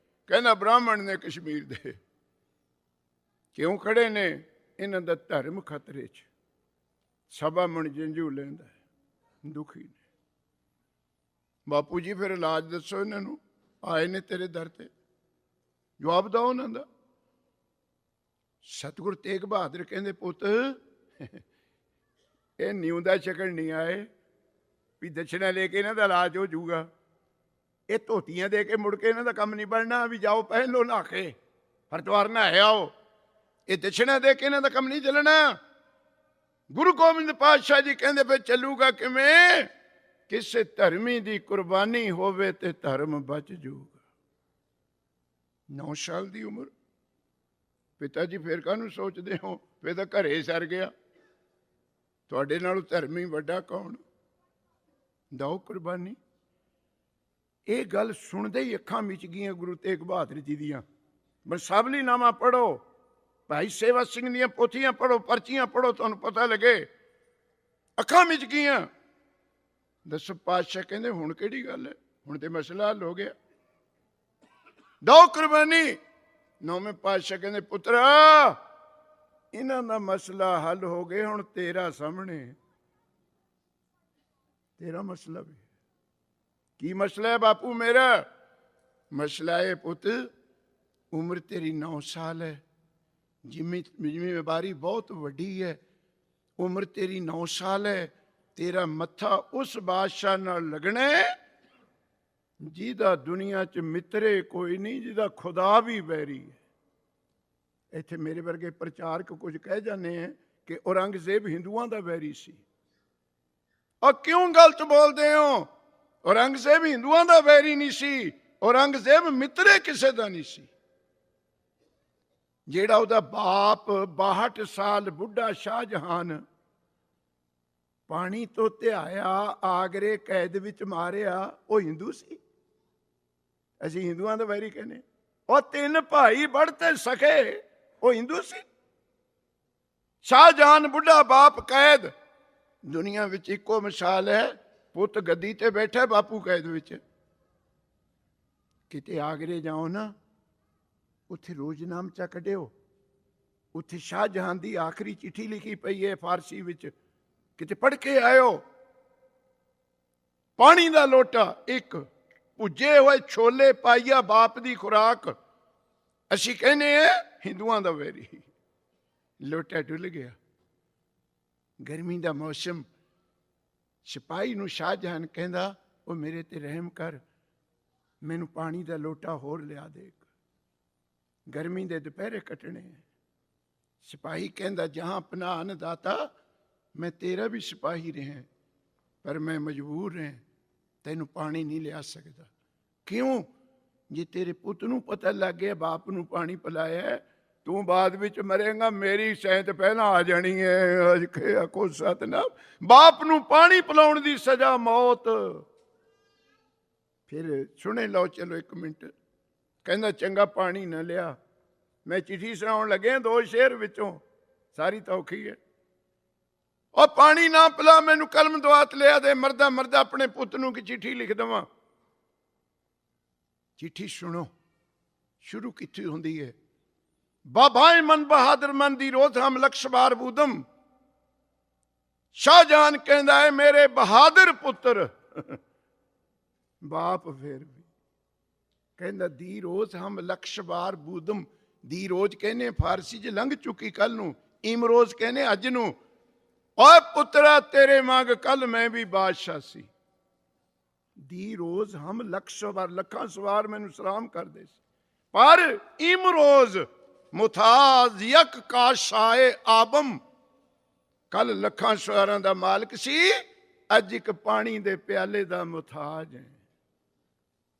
ਕਹਿੰਦਾ ਬ੍ਰਾਹਮਣ ਨੇ ਕਸ਼ਮੀਰ ਦੇ। ਕਿਉਂ ਖੜੇ ਨੇ? ਇਹਨਾਂ ਦਾ ਧਰਮ ਖਤਰੇ 'ਚ। ਸਭਾ ਮਣ ਜੰਝੂ ਲੈਂਦਾ, ਦੁਖੀ ਨੇ। ਬਾਪੂ ਜੀ ਫਿਰ ਇਲਾਜ ਦੱਸੋ ਇਹਨਾਂ ਨੂੰ, ਆਏ ਨੇ ਤੇਰੇ ਦਰ ਤੇ, ਜਵਾਬ ਦਿਓ ਉਹਨਾਂ ਦਾ। ਸਤਿਗੁਰ ਤੇਗ ਬਹਾਦਰ ਕਹਿੰਦੇ, ਪੁੱਤ ਇਹ ਨਿਉਂਦਾ ਛਕਣ ਨਹੀਂ ਆਏ ਵੀ ਦਛਿਣਾ ਲੈ ਕੇ ਇਹਨਾਂ ਦਾ ਇਲਾਜ ਹੋ ਜਾਊਗਾ। ਇਹ ਧੋਤੀਆਂ ਦੇ ਕੇ ਮੁੜ ਕੇ ਇਹਨਾਂ ਦਾ ਕੰਮ ਨਹੀਂ ਬਣਨਾ ਵੀ ਜਾਓ ਪਹਿਨ ਲਓ ਨਹਾ ਕੇ, ਹਰਿਦੁਆਰ ਨਹਾਏ ਆਓ। ਇਹ ਦਛਿਣਾ ਦੇ ਕੇ ਇਹਨਾਂ ਦਾ ਕੰਮ ਨਹੀਂ ਚੱਲਣਾ। ਗੁਰੂ ਗੋਬਿੰਦ ਪਾਤਸ਼ਾਹ ਜੀ ਕਹਿੰਦੇ ਫਿਰ ਚੱਲੂਗਾ ਕਿਵੇਂ? ਕਿਸੇ ਧਰਮੀ ਦੀ ਕੁਰਬਾਨੀ ਹੋਵੇ ਤੇ ਧਰਮ ਬਚ ਜਾਊਗਾ। 9 ਸਾਲ ਦੀ ਉਮਰ। ਪਿਤਾ ਜੀ ਫਿਰ ਕਾਹਨੂੰ ਸੋਚਦੇ ਹੋ? ਫਿਰ ਤਾਂ ਘਰੇ ਸਰ ਗਿਆ। ਤੁਹਾਡੇ ਨਾਲੋਂ ਧਰਮੀ ਵੱਡਾ ਕੌਣ? ਦਿਓ ਕੁਰਬਾਨੀ। ਇਹ ਗੱਲ ਸੁਣਦੇ ਹੀ ਅੱਖਾਂ ਮਿਚ ਗਈਆਂ ਗੁਰੂ ਤੇਗ ਬਹਾਦਰ ਜੀ ਦੀਆਂ। ਬੰਸਾਵਲੀਨਾਮਾ ਪੜ੍ਹੋ, ਭਾਈ ਸੇਵਾ ਸਿੰਘ ਦੀਆਂ ਪੋਥੀਆਂ ਪੜ੍ਹੋ, ਪਰਚੀਆਂ ਪੜ੍ਹੋ, ਤੁਹਾਨੂੰ ਪਤਾ ਲੱਗੇ। ਅੱਖਾਂ ਮਿਚ ਗਈਆਂ। ਦੱਸੋ ਪਾਤਸ਼ਾਹ ਕਹਿੰਦੇ ਹੁਣ ਕਿਹੜੀ ਗੱਲ ਹੈ? ਹੁਣ ਤੇ ਮਸਲਾ ਹੱਲ ਹੋ ਗਿਆ, ਦਿਓ ਕੁਰਬਾਨੀ। 9ਵੇਂ ਪਾਤਸ਼ਾਹ ਕਹਿੰਦੇ ਪੁੱਤਰਾ ਇਹਨਾਂ ਦਾ ਮਸਲਾ ਹੱਲ ਹੋ ਗਿਆ, ਹੁਣ ਤੇਰਾ ਸਾਹਮਣੇ ਤੇਰਾ ਮਸਲਾ ਵੀ। ਕੀ ਮਸਲਾ ਹੈ ਬਾਪੂ ਮੇਰਾ? ਮਸਲਾ ਹੈ ਪੁੱਤ, ਉਮਰ ਤੇਰੀ 9 ਸਾਲ ਹੈ, ਜ਼ਿੰਮੇਵਾਰੀ ਬਹੁਤ ਵੱਡੀ ਹੈ। ਉਮਰ ਤੇਰੀ 9 ਸਾਲ ਹੈ। ਤੇਰਾ ਮੱਥਾ ਉਸ ਬਾਦਸ਼ਾਹ ਨਾਲ ਲੱਗਣਾ ਜਿਹਦਾ ਦੁਨੀਆ 'ਚ ਮਿੱਤਰੇ ਕੋਈ ਨਹੀਂ, ਜਿਹਦਾ ਖੁਦਾ ਵੀ ਵੈਰੀ ਹੈ। ਇੱਥੇ ਮੇਰੇ ਵਰਗੇ ਪ੍ਰਚਾਰਕ ਕੁਝ ਕਹਿ ਜਾਂਦੇ ਆ ਕਿ ਔਰੰਗਜ਼ੇਬ ਹਿੰਦੂਆਂ ਦਾ ਵੈਰੀ ਸੀ। ਔਰ ਕਿਉਂ ਗਲਤ ਬੋਲਦੇ ਹੋ? ਔਰੰਗਜ਼ੇਬ ਹਿੰਦੂਆਂ ਦਾ ਵੈਰੀ ਨਹੀਂ ਸੀ। ਔਰੰਗਜ਼ੇਬ ਮਿੱਤਰੇ ਕਿਸੇ ਦਾ ਨਹੀਂ ਸੀ। ਜਿਹੜਾ ਉਹਦਾ ਬਾਪ 62 ਸਾਲ ਬੁੱਢਾ ਸ਼ਾਹਜਹਾਨ ਪਾਣੀ ਤੋਂ ਧਿਆਇਆ, ਆਗਰੇ ਕੈਦ ਵਿੱਚ ਮਾਰਿਆ, ਉਹ ਹਿੰਦੂ ਸੀ। ਅਸੀਂ ਹਿੰਦੂਆਂ ਦਾ ਵੈਰੀ ਕਹਿੰਦੇ। ਉਹ 3 ਭਾਈ ਬੜਤੇ ਸਕੇ, ਉਹ ਹਿੰਦੂ ਸੀ। ਸ਼ਾਹਜਹਾਨ ਬੁੱਢਾ, ਬਾਪ ਕੈਦ। ਦੁਨੀਆ ਵਿੱਚ ਇੱਕੋ ਮਿਸਾਲ ਹੈ, ਪੁੱਤ ਗੱਦੀ ਤੇ ਬੈਠਾ, ਬਾਪੂ ਕੈਦ ਵਿੱਚ। ਕਿਤੇ ਆਗਰੇ ਜਾਓ ਨਾ, ਉੱਥੇ ਰੋਜ਼ਨਾਮਚਾ ਕੱਢਿਓ, ਉੱਥੇ ਸ਼ਾਹਜਹਾਨ ਦੀ ਆਖਰੀ ਚਿੱਠੀ ਲਿਖੀ ਪਈ ਹੈ ਫਾਰਸੀ ਵਿੱਚ, ਕਿਤੇ ਪੜ੍ਹ ਕੇ ਆਇਓ। ਪਾਣੀ ਦਾ ਲੋਟਾ ਇੱਕ, ਭੁੱਜੇ ਹੋਏ ਛੋਲੇ ਪਾਈਆ ਬਾਪ ਦੀ ਖੁਰਾਕ। ਅਸੀਂ ਕਹਿੰਦੇ ਆ ਹਿੰਦੂਆਂ ਦਾ ਵੈਰੀ। ਲੋਟਾ ਡੁੱਲ ਗਿਆ। ਗਰਮੀ ਦਾ ਮੌਸਮ, ਸਿਪਾਹੀ ਨੂੰ ਸ਼ਾਹਜਹਾਨ ਕਹਿੰਦਾ, ਉਹ ਮੇਰੇ ਤੇ ਰਹਿਮ ਕਰ, ਮੈਨੂੰ ਪਾਣੀ ਦਾ ਲੋਟਾ ਹੋਰ ਲਿਆ ਦੇ। ਗਰਮੀ ਦੇ ਦੁਪਹਿਰੇ ਕੱਟਣੇ। ਸਿਪਾਹੀ ਕਹਿੰਦਾ, ਜਹਾਂ ਪਨਾਹ ਅੰਨਦਾਤਾ, ਮੈਂ ਤੇਰਾ ਵੀ ਸਿਪਾਹੀ ਰਿਹਾ, ਪਰ ਮੈਂ ਮਜਬੂਰ ਰਿਹਾ, ਤੈਨੂੰ ਪਾਣੀ ਨਹੀਂ ਲਿਆ ਸਕਦਾ। ਕਿਉਂ? ਜੇ ਤੇਰੇ ਪੁੱਤ ਨੂੰ ਪਤਾ ਲੱਗ ਗਿਆ ਬਾਪ ਨੂੰ ਪਾਣੀ ਪਿਲਾਇਆ, ਤੂੰ ਬਾਅਦ ਵਿੱਚ ਮਰੇਗਾ, ਮੇਰੀ ਸੈਂਤ ਪਹਿਲਾਂ ਆ ਜਾਣੀ ਹੈ। ਅੱਜ ਕੇ ਆਖੋ ਸਤਨਾਮ। ਬਾਪ ਨੂੰ ਪਾਣੀ ਪਿਲਾਉਣ ਦੀ ਸਜ਼ਾ ਮੌਤ। ਫਿਰ ਸੁਣੇ ਲਓ, ਚਲੋ 1 ਮਿੰਟ। ਕਹਿੰਦਾ, ਚੰਗਾ ਪਾਣੀ ਨਾ ਲਿਆ, ਮੈਂ ਚਿੱਠੀ ਸੁਣਾਉਣ ਲੱਗਿਆ 2 ਸ਼ੇਰ ਵਿੱਚੋਂ, ਸਾਰੀ ਤਾਂ ਔਖੀ ਹੈ। ਉਹ ਪਾਣੀ ਨਾ ਪਿਲਾ, ਮੈਨੂੰ ਕਲਮ ਦੁਆਤ ਲਿਆ ਦੇ, ਮਰਦਾ ਮਰਦਾ ਆਪਣੇ ਪੁੱਤ ਨੂੰ ਕਿ ਚਿੱਠੀ ਲਿਖ ਦੇਵਾਂ। ਚਿੱਠੀ ਸੁਣੋ, ਸ਼ੁਰੂ ਕਿੱਥੇ ਹੁੰਦੀ ਹੈ? ਬਾਬਾਏ ਮਨ ਬਹਾਦਰ ਮਨ ਦੀ ਰੋਜ਼ ਹਮ ਲਕਸ਼ਵਾਰ ਬੂਦਮ। ਸ਼ਾਹਜਹਾਨ ਕਹਿੰਦਾ ਹੈ, ਮੇਰੇ ਬਹਾਦਰ ਪੁੱਤਰ। ਬਾਪ ਫਿਰ ਵੀ ਕਹਿੰਦਾ, ਦੀ ਰੋਜ਼ ਹਮ ਲਕਸ਼ਵਾਰ ਬੂਦਮ। ਦੀ ਰੋਜ਼ ਕਹਿੰਦੇ ਫਾਰਸੀ 'ਚ ਲੰਘ ਚੁੱਕੀ ਕੱਲ ਨੂੰ, ਇਮਰੋਜ਼ ਕਹਿੰਦੇ ਅੱਜ ਨੂੰ। ਓਏ ਪੁੱਤਰਾ, ਤੇਰੇ ਵਾਂਗ ਕੱਲ ਮੈਂ ਵੀ ਬਾਦਸ਼ਾਹ ਸੀ। ਦੀ ਰੋਜ਼ ਹਮ ਲਕਸ਼ਵਾਰ, ਲੱਖਾਂ ਸਵਾਰ ਮੈਨੂੰ ਸਲਾਮ ਕਰਦੇ ਸੀ, ਪਰ ਇਮਰੋਜ਼ ਮੁਥਾਜ਼ ਯਕ ਕਾਸ਼ਾਏ ਆਬਮ। ਕੱਲ ਲੱਖਾਂ ਸਵਾਰਾਂ ਦਾ ਮਾਲਕ ਸੀ, ਅੱਜ ਇੱਕ ਪਾਣੀ ਦੇ ਪਿਆਲੇ ਦਾ ਮੁਥਾਜ ਹੈ।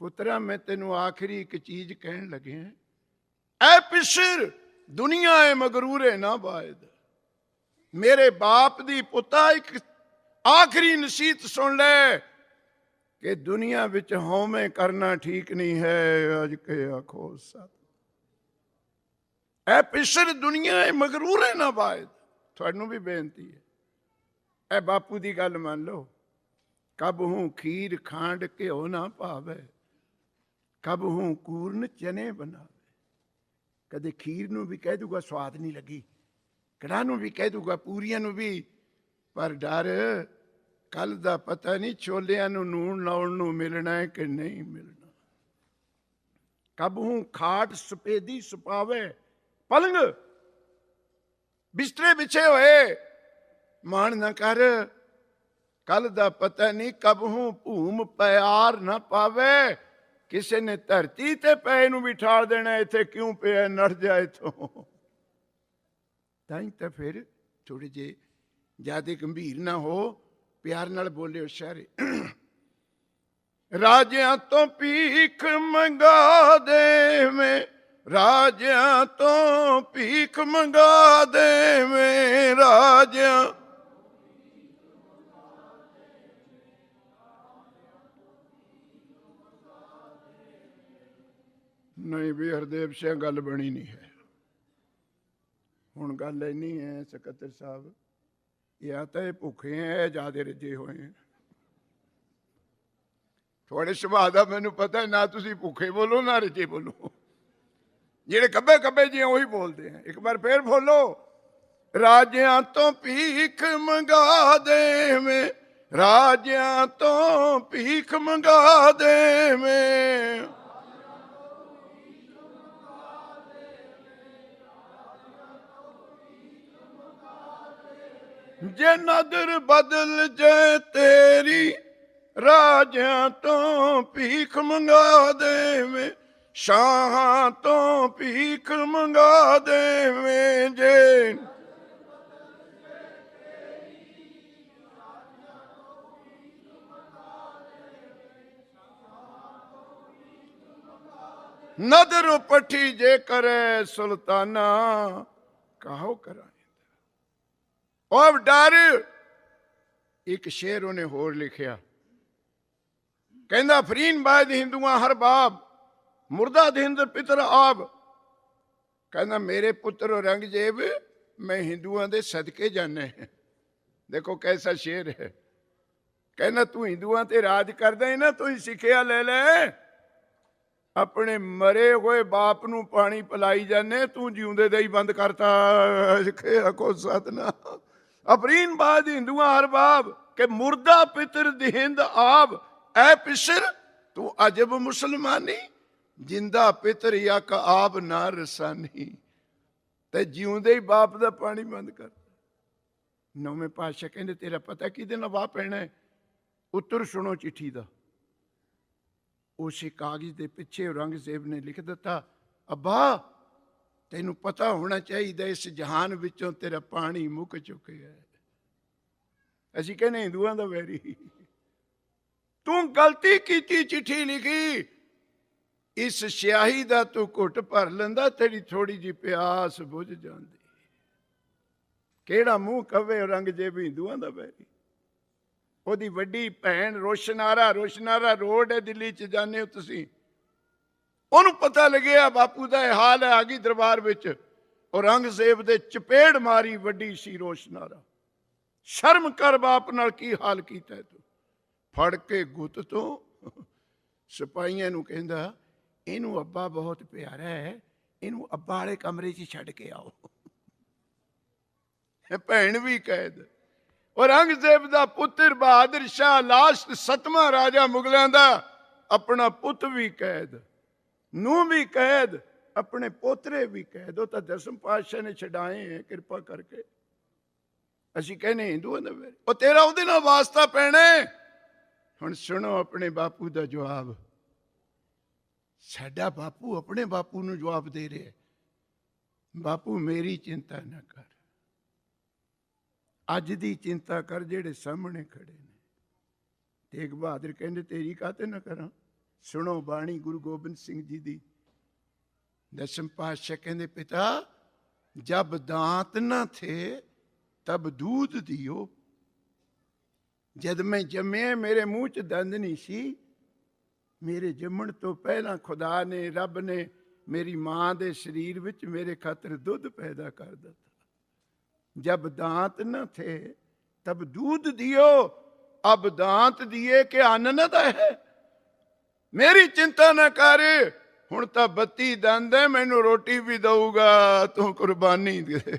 ਪੁੱਤਰਾ, ਮੈਂ ਤੈਨੂੰ ਆਖਰੀ ਇੱਕ ਚੀਜ਼ ਕਹਿਣ ਲੱਗਿਆ, ਐ ਪਿਸ਼ਰ ਦੁਨੀਆ ਹੈ ਮਗਰੂਰੇ ਨਾ ਬਾਇਦ। ਮੇਰੇ ਬਾਪ ਦੀ ਪੁੱਤਾ, ਇੱਕ ਆਖਰੀ ਨਸੀਹਤ ਸੁਣ ਲੈ ਕਿ ਦੁਨੀਆ ਵਿੱਚ ਹਉਮੈ ਕਰਨਾ ਠੀਕ ਨਹੀਂ ਹੈ। ਅੱਜ ਕੇ ਆਖੋ ਸਤ। ਐ ਪਿਸ਼ਰ ਦੁਨੀਆ ਹੈ ਮਗਰੂਰੇ ਨਾ ਬਾਇਦ। ਤੁਹਾਨੂੰ ਵੀ ਬੇਨਤੀ ਹੈ, ਐ ਬਾਪੂ ਦੀ ਗੱਲ ਮੰਨ ਲਓ। ਕਬ ਹੂੰ ਖੀਰ ਖਾਂਡ ਘਿਓ ਨਾ ਭਾਵੇ, ਕਬ ਹੂੰ ਕੂਰਨ ਚਨੇ ਬਣਾਵੇ। ਕਦੇ ਖੀਰ ਨੂੰ ਵੀ ਕਹਿ ਦੂਗਾ ਸਵਾਦ ਨਹੀਂ ਲੱਗੀ, ਕੜਾਹ ਨੂੰ ਵੀ ਕਹਿ ਦੂਗਾ, ਪੂਰੀਆਂ ਨੂੰ ਵੀ, ਪਰ ਡਰ ਕੱਲ ਦਾ ਪਤਾ ਨਹੀਂ ਛੋਲਿਆਂ ਨੂੰ ਨੂਣ ਲਾਉਣ ਨੂੰ ਮਿਲਣਾ ਹੈ ਕਿ ਨਹੀਂ ਮਿਲਣਾ। ਕਬ ਹੂੰ ਖਾਟ ਸਪੇਦੀ ਸੁਪਾਵੇ, ਪਲੰਗ ਬਿਸਤਰੇ ਵਿਛੇ ਹੋਏ ਮਾਣ ਨਾ ਕਰ। ਕੱਲ ਦਾ ਪਤਾ ਨਹੀਂ ਕਬ ਹੂੰ ਭੂਮ ਪਿਆਰ ਨਾ ਪਾਵੇ। ਕਿਸੇ ਨੇ ਧਰਤੀ ਤੇ ਪਏ ਨੂੰ ਵੀ ਠਾਲ ਦੇਣਾ, ਇੱਥੇ ਕਿਉਂ ਪਿਆ, ਨੜ ਜਾ ਇੱਥੋਂ। ਤਾਂ ਫਿਰ ਥੋੜੇ ਜਿਹੇ ਜ਼ਿਆਦਾ ਗੰਭੀਰ ਨਾ ਹੋ, ਪਿਆਰ ਨਾਲ ਬੋਲਿਓ ਸਾਰੇ। ਰਾਜਿਆਂ ਤੋਂ ਭੀਖ ਮੰਗਾ ਦੇਵੇਂ, ਰਾਜਿਆਂ ਤੋਂ ਭੀਖ ਮੰਗਾ ਦੇਵੇਂ, ਰਾਜਿਆਂ ਨਹੀਂ ਵੀ ਹਰਦੇਵ ਸਿੰਘ ਗੱਲ ਬਣੀ ਨਹੀਂ ਹੈ। ਹੁਣ ਗੱਲ ਇੰਨੀ ਹੈ ਸਕੱਤਰ ਸਾਹਿਬ, ਜਾਂ ਤਾਂ ਇਹ ਭੁੱਖੇ ਹੈ, ਜ਼ਿਆਦਾ ਰੱਜੇ ਹੋਏ ਹੈ। ਤੁਹਾਡੇ ਸੁਭਾਅ ਦਾ ਮੈਨੂੰ ਪਤਾ, ਨਾ ਤੁਸੀਂ ਭੁੱਖੇ ਬੋਲੋ ਨਾ ਰੱਜੇ ਬੋਲੋ। ਜਿਹੜੇ ਕੱਬੇ ਕੱਬੇ ਜਿਹੇ ਉਹੀ ਬੋਲਦੇ ਆ। ਇੱਕ ਵਾਰ ਫੇਰ ਬੋਲੋ, ਰਾਜਿਆਂ ਤੋਂ ਭੀਖ ਮੰਗਾ ਦੇਵੇਂ, ਰਾਜਿਆਂ ਤੋਂ ਭੀਖ ਮੰਗਾ ਦੇਵੇਂ। ਜੇ ਨਦਰ ਬਦਲ ਜੇ ਤੇਰੀ, ਰਾਜਿਆਂ ਤੋਂ ਭੀਖ ਮੰਗਾ ਦੇਵੇਂ, ਸ਼ਾਹਾਂ ਤੋਂ ਭੀਖ ਮੰਗਾ ਦੇਵੇਂ। ਜੇ ਨਦਰ ਪੱਠੀ ਜੇ ਕਰੇ ਸੁਲਤਾਨਾ, ਕਾਹੋ ਕਰਾਂ। ਉਹ ਡਰ ਇੱਕ ਸ਼ੇਰ ਉਹਨੇ ਹੋਰ ਲਿਖਿਆ, ਕਹਿੰਦਾ ਫਰੀਨ ਬਾਦ ਹਿੰਦੂਆਂ ਹਰ ਬਾਬ, ਮੁਰਦਾ ਹਿੰਦ ਪਿਤਰ ਆਬ। ਕਹਿੰਦਾ ਮੇਰੇ ਪੁੱਤਰ ਔਰੰਗਜ਼ੇਬ, ਮੈਂ ਹਿੰਦੂਆਂ ਦੇ ਸਦਕੇ ਜਾਣੇ। ਦੇਖੋ ਕੈਸਾ ਸ਼ੇਰ ਹੈ। ਕਹਿੰਦਾ ਤੂੰ ਹਿੰਦੂਆਂ ਤੇ ਰਾਜ ਕਰਦਾ ਹੈ ਨਾ, ਤੂੰ ਹੀ ਸਿੱਖਿਆ ਲੈ ਲੈ। ਆਪਣੇ ਮਰੇ ਹੋਏ ਬਾਪ ਨੂੰ ਪਾਣੀ ਪਿਲਾਈ ਜਾਂਦੇ, ਤੂੰ ਜਿਉਂਦੇ ਦਾ ਹੀ ਬੰਦ ਕਰਤਾ। ਸਿੱਖਿਆ ਕੋ ਸਤਨਾ ਅਫਰੀਨ ਬਾਦ ਹਿੰਦੂਆਂ ਹਰ ਬਾਬ, ਕਿ ਮੁਰਦਾ ਪਿਤਰ ਦਿਹਿੰਦ ਆਬ। ਐ ਪਿਸਰ ਤੂੰ ਅਜਬ ਮੁਸਲਮਾਨੀ, ਜਿੰਦਾ ਪਿਤਰ ਯਕ ਆਬ ਨਾ ਰਸਾਨੀ। ਤੇ ਜਿਉਂਦੇ ਹੀ ਬਾਪ ਦਾ ਪਾਣੀ ਬੰਦ ਕਰ। ਨੌਵੇਂ ਪਾਤਸ਼ਾਹ ਕਹਿੰਦੇ ਤੇਰਾ ਪਤਾ ਕਿਹਦੇ ਨਾਲ ਵਾਹ ਪੈਣਾ ਹੈ? ਉੱਤਰ ਸੁਣੋ ਚਿੱਠੀ ਦਾ। ਉਸੇ ਕਾਗਜ਼ ਦੇ ਪਿੱਛੇ ਔਰੰਗਜ਼ੇਬ ਨੇ ਲਿਖ ਦਿੱਤਾ, ਅੱਬਾ ਤੈਨੂੰ ਪਤਾ ਹੋਣਾ ਚਾਹੀਦਾ ਇਸ ਜਹਾਨ ਵਿੱਚੋਂ ਤੇਰਾ ਪਾਣੀ ਮੁੱਕ ਚੁੱਕਿਆ ਹੈ। ਅਸੀਂ ਕਹਿੰਦੇ ਹਿੰਦੂਆਂ ਦਾ ਵੈਰੀ। ਤੂੰ ਗਲਤੀ ਕੀਤੀ, ਚਿੱਠੀ ਲਿਖੀ, ਇਸ ਸਿਆਹੀ ਦਾ ਤੂੰ ਘੁੱਟ ਭਰ ਲੈਂਦਾ, ਤੇਰੀ ਥੋੜੀ ਜਿਹੀ ਪਿਆਸ ਬੁਝ ਜਾਂਦੀ। ਕਿਹੜਾ ਮੂੰਹ ਕਵੇ ਔਰੰਗਜ਼ੇਬ ਹਿੰਦੂਆਂ ਦਾ ਵੈਰੀ। ਉਹਦੀ ਵੱਡੀ ਭੈਣ ਰੋਸ਼ਨਾਰਾ, ਰੋਸ਼ਨਾਰਾ ਰੋਡ ਹੈ ਦਿੱਲੀ 'ਚ, ਜਾਂਦੇ ਹੋ ਤੁਸੀਂ, ਉਹਨੂੰ ਪਤਾ ਲੱਗਿਆ ਬਾਪੂ ਦਾ ਇਹ ਹਾਲ ਹੈ, ਆ ਗਈ ਦਰਬਾਰ ਵਿੱਚ। ਔਰੰਗਜ਼ੇਬ ਦੇ ਚਪੇੜ ਮਾਰੀ ਵੱਡੀ ਸੀ ਰੋਸ਼ਨਾਰਾ। ਸ਼ਰਮ ਕਰ ਬਾਪ ਨਾਲ ਕੀ ਹਾਲ ਕੀਤਾ ਤੂੰ। ਫੜ ਕੇ ਗੁੱਤ ਤੋਂ ਸਿਪਾਹੀਆਂ ਨੂੰ ਕਹਿੰਦਾ, ਇਹਨੂੰ ਅੱਬਾ ਬਹੁਤ ਪਿਆਰਾ ਹੈ, ਇਹਨੂੰ ਅੱਬਾ ਵਾਲੇ ਕਮਰੇ 'ਚ ਛੱਡ ਕੇ ਆਓ। ਭੈਣ ਵੀ ਕੈਦ। ਔਰੰਗਜ਼ੇਬ ਦਾ ਪੁੱਤਰ ਬਹਾਦਰ ਸ਼ਾਹ, ਲਾਸਟ 7ਵਾਂ ਰਾਜਾ ਮੁਗਲਾਂ ਦਾ, ਆਪਣਾ ਪੁੱਤ ਵੀ ਕੈਦ, ਨੂੰਹ ਵੀ ਕੈਦ, ਆਪਣੇ ਪੋਤਰੇ ਵੀ ਕੈਦ। ਉਹ ਤਾਂ 10ਵੇਂ ਪਾਤਸ਼ਾਹ ਨੇ ਛਡਾਏ ਹੈ ਕਿਰਪਾ ਕਰਕੇ। ਅਸੀਂ ਕਹਿੰਦੇ ਹਿੰਦੂਆਂ ਦਾ ਵੈਰੀ। ਉਹ ਤੇਰਾ ਉਹਦੇ ਨਾਲ ਵਾਸਤਾ ਪੈਣਾ। ਹੁਣ ਸੁਣੋ ਆਪਣੇ ਬਾਪੂ ਦਾ ਜਵਾਬ। ਸਾਡਾ ਬਾਪੂ ਆਪਣੇ ਬਾਪੂ ਨੂੰ ਜਵਾਬ ਦੇ ਰਿਹਾ, ਬਾਪੂ ਮੇਰੀ ਚਿੰਤਾ ਨਾ ਕਰ, ਅੱਜ ਦੀ ਚਿੰਤਾ ਕਰ ਜਿਹੜੇ ਸਾਹਮਣੇ ਖੜੇ ਨੇ। ਤੇਗ ਬਹਾਦਰ ਕਹਿੰਦੇ ਤੇਰੀ ਕਾਹਤੇ ਨਾ ਕਰਾਂ। ਸੁਣੋ ਬਾਣੀ ਗੁਰੂ ਗੋਬਿੰਦ ਸਿੰਘ ਜੀ ਦੀ। 10ਵੇਂ ਪਾਤਸ਼ਾਹ ਕਹਿੰਦੇ, ਪਿਤਾ ਜਬ ਦਾंत ਨਾ ਥੇ ਤਬ दूध ਦਿਓ। ਜਦ ਮੈਂ ਜੰਮਿਆ ਮੇਰੇ ਮੂੰਹ 'ਚ ਦੰਦ ਨਹੀਂ ਸੀ। ਮੇਰੇ ਜੰਮਣ ਤੋਂ ਪਹਿਲਾਂ ਖੁਦਾ ਨੇ, ਰੱਬ ਨੇ ਮੇਰੀ ਮਾਂ ਦੇ ਸਰੀਰ ਵਿੱਚ ਮੇਰੇ ਖਾਤਰ ਦੁੱਧ ਪੈਦਾ ਕਰ ਦਿੱਤਾ। जब दांत न थे तब दूध दियो, अब दांत दिए के अन्न न है। मेरी चिंता न कर, हुण तां 32 दंद है, मैनू रोटी भी दऊगा, तू कुर्बानी दे।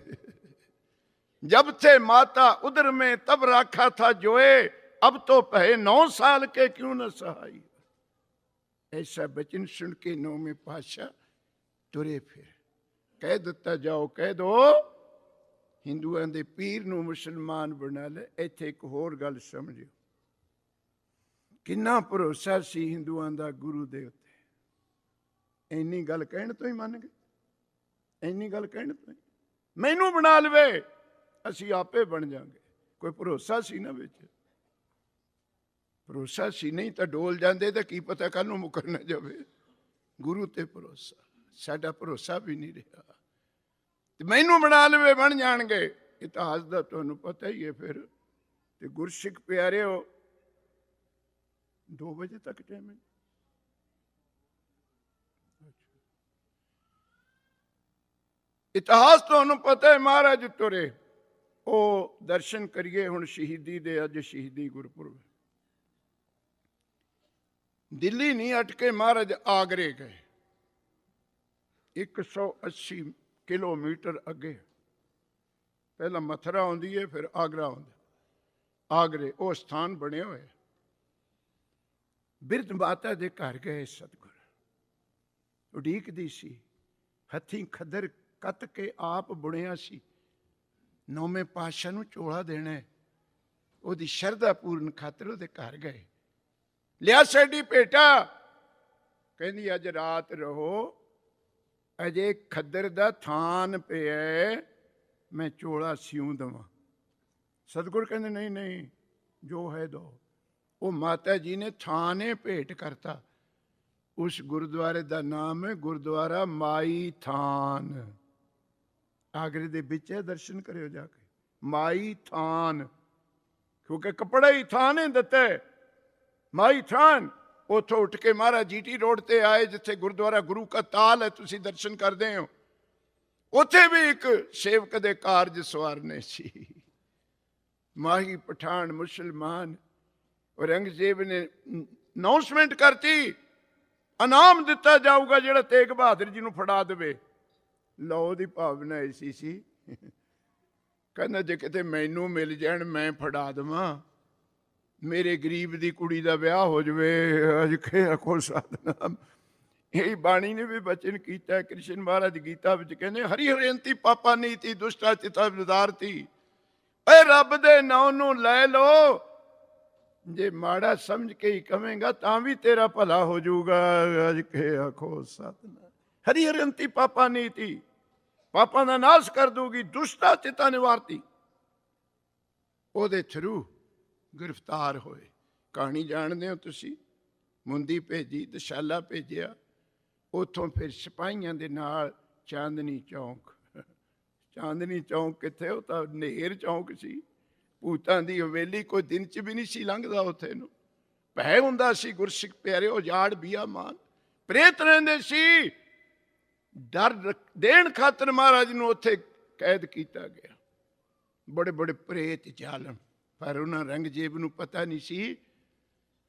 जब थे माता उदर में तब राखा था जोए, अब तो पहे 9 साल के क्यों न सहाई। ऐसा बचन सुन के 9वें पातशाह तुरे फिर। कह दिता जाओ, कह दो ਹਿੰਦੂਆਂ ਦੇ ਪੀਰ ਨੂੰ ਮੁਸਲਮਾਨ ਬਣਾ ਲੈ। ਇੱਥੇ ਇੱਕ ਹੋਰ ਗੱਲ ਸਮਝਿਓ, ਕਿੰਨਾ ਭਰੋਸਾ ਸੀ ਹਿੰਦੂਆਂ ਦਾ ਗੁਰੂ ਦੇ ਉੱਤੇ। ਇੰਨੀ ਗੱਲ ਕਹਿਣ ਤੋਂ ਹੀ ਮੰਨ ਗਏ, ਇੰਨੀ ਗੱਲ ਕਹਿਣ ਤੋਂ ਹੀ। ਮੈਨੂੰ ਬਣਾ ਲਵੇ, ਅਸੀਂ ਆਪੇ ਬਣ ਜਾਵਾਂਗੇ। ਕੋਈ ਭਰੋਸਾ ਸੀ ਨਾ ਵਿੱਚ, ਭਰੋਸਾ ਸੀ। ਨਹੀਂ ਤਾਂ ਡੋਲ ਜਾਂਦੇ ਤਾਂ ਕੀ ਪਤਾ ਕੱਲ ਨੂੰ ਮੁੱਕਰ ਨਾ ਜਾਵੇ। ਗੁਰੂ ਤੇ ਭਰੋਸਾ, ਸਾਡਾ ਭਰੋਸਾ ਵੀ ਨਹੀਂ ਰਿਹਾ। ਤੇ ਮੈਨੂੰ ਬਣਾ ਲਵੇ, ਬਣ ਜਾਣਗੇ। ਇਤਿਹਾਸ ਦਾ ਤੁਹਾਨੂੰ ਪਤਾ ਹੀ ਹੈ। ਫਿਰ ਤੇ ਗੁਰਸਿੱਖ ਪਿਆਰਿਓ, 2 ਵਜੇ ਤੱਕ ਟਾਈਮ ਹੈ। ਇਤਿਹਾਸ ਤੁਹਾਨੂੰ ਪਤਾ ਹੈ। ਮਹਾਰਾਜ ਤੁਰੇ, ਉਹ ਦਰਸ਼ਨ ਕਰੀਏ। ਹੁਣ ਸ਼ਹੀਦੀ ਦੇ, ਅੱਜ ਸ਼ਹੀਦੀ ਗੁਰਪੁਰਬ। ਦਿੱਲੀ ਨਹੀਂ ਅਟਕੇ, ਮਹਾਰਾਜ ਆਗਰੇ ਗਏ। 180 ਕਿਲੋਮੀਟਰ ਅੱਗੇ। ਪਹਿਲਾਂ ਮਥੁਰਾ ਆਉਂਦੀ ਹੈ, ਫਿਰ ਆਗਰਾ ਆਉਂਦਾ। ਆਗਰੇ ਉਹ ਸਥਾਨ ਬਣੇ ਹੋਏ। ਬਿਰਧ ਮਾਤਾ ਦੇ ਘਰ ਗਏ ਸਤਿਗੁਰ। ਉਡੀਕਦੀ ਸੀ, ਹੱਥੀਂ ਖੱਦਰ ਕੱਤ ਕੇ ਆਪ ਬੁਣਿਆ ਸੀ। 9ਵੇਂ ਪਾਤਸ਼ਾਹ ਨੂੰ ਚੋਲਾ ਦੇਣਾ, ਉਹਦੀ ਸ਼ਰਧਾ ਪੂਰਨ ਖਾਤਰ ਉਹਦੇ ਘਰ ਗਏ। ਲਿਆ ਸਾਡੀ ਭੇਟਾ। ਕਹਿੰਦੀ ਅੱਜ ਰਾਤ ਰਹੋ, ਅਜੇ ਖੱਦਰ ਦਾ ਥਾਨ ਪਿਆ, ਮੈਂ ਚੋਲਾ ਸਿਉਂ ਦੇਵਾਂ। ਸਤਿਗੁਰ ਕਹਿੰਦੇ ਨਹੀਂ ਨਹੀਂ, ਜੋ ਹੈ ਦੋ। ਉਹ ਮਾਤਾ ਜੀ ਨੇ ਥਾਨੇ ਭੇਟ ਕਰਤਾ। ਉਸ ਗੁਰਦੁਆਰੇ ਦਾ ਨਾਮ ਹੈ ਗੁਰਦੁਆਰਾ ਮਾਈ ਥਾਨ। ਆਗਰੇ ਦੇ ਵਿੱਚ ਹੈ, ਦਰਸ਼ਨ ਕਰਿਓ ਜਾ ਕੇ। ਮਾਈ ਥਾਨ ਕਿਉਂਕਿ ਕੱਪੜਾ ਹੀ ਥਾਂ ਨੇ ਦਿੱਤਾ, ਮਾਈ ਥਾਨ। ਉੱਥੋਂ ਉੱਠ ਕੇ ਮਹਾਰਾਜ GT ਰੋਡ ਤੇ ਆਏ, ਜਿੱਥੇ ਗੁਰਦੁਆਰਾ ਗੁਰੂ ਕਾ ਤਾਲ ਹੈ, ਤੁਸੀਂ ਦਰਸ਼ਨ ਕਰਦੇ ਹੋ। ਉੱਥੇ ਵੀ ਇੱਕ ਸੇਵਕ ਦੇ ਕਾਰਜ ਸਵਾਰਨੇ ਸੀ। ਮਾਹੀ ਪਠਾਨ ਮੁਸਲਮਾਨ। ਔਰੰਗਜ਼ੇਬ ਨੇ ਅਨਾਉਂਸਮੈਂਟ ਕਰਤੀ, ਇਨਾਮ ਦਿੱਤਾ ਜਾਊਗਾ ਜਿਹੜਾ ਤੇਗ ਬਹਾਦਰ ਜੀ ਨੂੰ ਫੜਾ ਦੇਵੇ। ਲਓ ਦੀ ਭਾਵਨਾ ਐਸੀ ਸੀ, ਕਹਿੰਦਾ ਜੇ ਕਿਤੇ ਮੈਨੂੰ ਮਿਲ ਜਾਣ ਮੈਂ ਫੜਾ ਦੇਵਾਂ, ਮੇਰੇ ਗਰੀਬ ਦੀ ਕੁੜੀ ਦਾ ਵਿਆਹ ਹੋ ਜਾਵੇ। ਅੱਜ ਖੋ ਸਾਧਨਾ ਇਹ ਬਾਣੀ ਨੇ ਵੀ ਬਚਨ ਕੀਤਾ। ਕ੍ਰਿਸ਼ਨ ਮਹਾਰਾਜ ਗੀਤਾ ਵਿੱਚ ਕਹਿੰਦੇ, ਹਰੀ ਹਰਿਅੰਤੀ ਪਾਪਾ ਨੀਤੀ ਦੁਸ਼ਟਾ ਚਿਤਾ ਵਿਦਾਰਤੀ। ਏ ਰੱਬ ਦੇ ਨਾਂ ਨੂੰ ਲੈ ਲੋ, ਜੇ ਮਾੜਾ ਸਮਝ ਕੇ ਹੀ ਕਵੇਂਗਾ ਤਾਂ ਵੀ ਤੇਰਾ ਭਲਾ ਹੋ ਜਾਊਗਾ। ਅੱਜ ਆਖੋ ਸਤਿਨਾਮ। ਹਰੀ ਹਰਿਅੰਤੀ ਪਾਪਾ ਨੀਤੀ, ਪਾਪਾਂ ਦਾ ਨਾਸ਼ ਕਰ ਦੂਗੀ। ਦੁਸ਼ਟਾ ਚਿਤਾ ਨਿਵਾਰਤੀ, ਉਹਦੇ ਥਰੂ ਗ੍ਰਿਫਤਾਰ ਹੋਏ। ਕਹਾਣੀ ਜਾਣਦੇ ਹੋ ਤੁਸੀਂ। ਮੁੰਦੀ ਭੇਜੀ, ਦਸ਼ਾਲਾ ਭੇਜਿਆ, ਉੱਥੋਂ ਫਿਰ ਸਿਪਾਹੀਆਂ ਦੇ ਨਾਲ ਚਾਂਦਨੀ ਚੌਂਕ। ਚਾਂਦਨੀ ਚੌਂਕ ਕਿੱਥੇ, ਉਹ ਤਾਂ ਨੇਰ ਚੌਂਕ ਸੀ। ਭੂਤਾਂ ਦੀ ਹਵੇਲੀ ਕੋਈ ਦਿਨ 'ਚ ਵੀ ਨਹੀਂ ਸੀ ਲੰਘਦਾ ਉੱਥੇ ਨੂੰ। ਭੈ ਹੁੰਦਾ ਸੀ ਗੁਰਸਿੱਖ ਪਿਆਰੇ, ਉਜਾੜ ਬੀਆਮਾਨ, ਪ੍ਰੇਤ ਰਹਿੰਦੇ ਸੀ। ਡਰ ਦੇਣ ਖਾਤਰ ਮਹਾਰਾਜ ਨੂੰ ਉੱਥੇ ਕੈਦ ਕੀਤਾ ਗਿਆ। ਬੜੇ ਬੜੇ ਪ੍ਰੇਤ ਜ਼ਾਲਮ, ਪਰ ਉਹਨਾਂ ਔਰੰਗਜ਼ੇਬ ਨੂੰ ਪਤਾ ਨਹੀਂ ਸੀ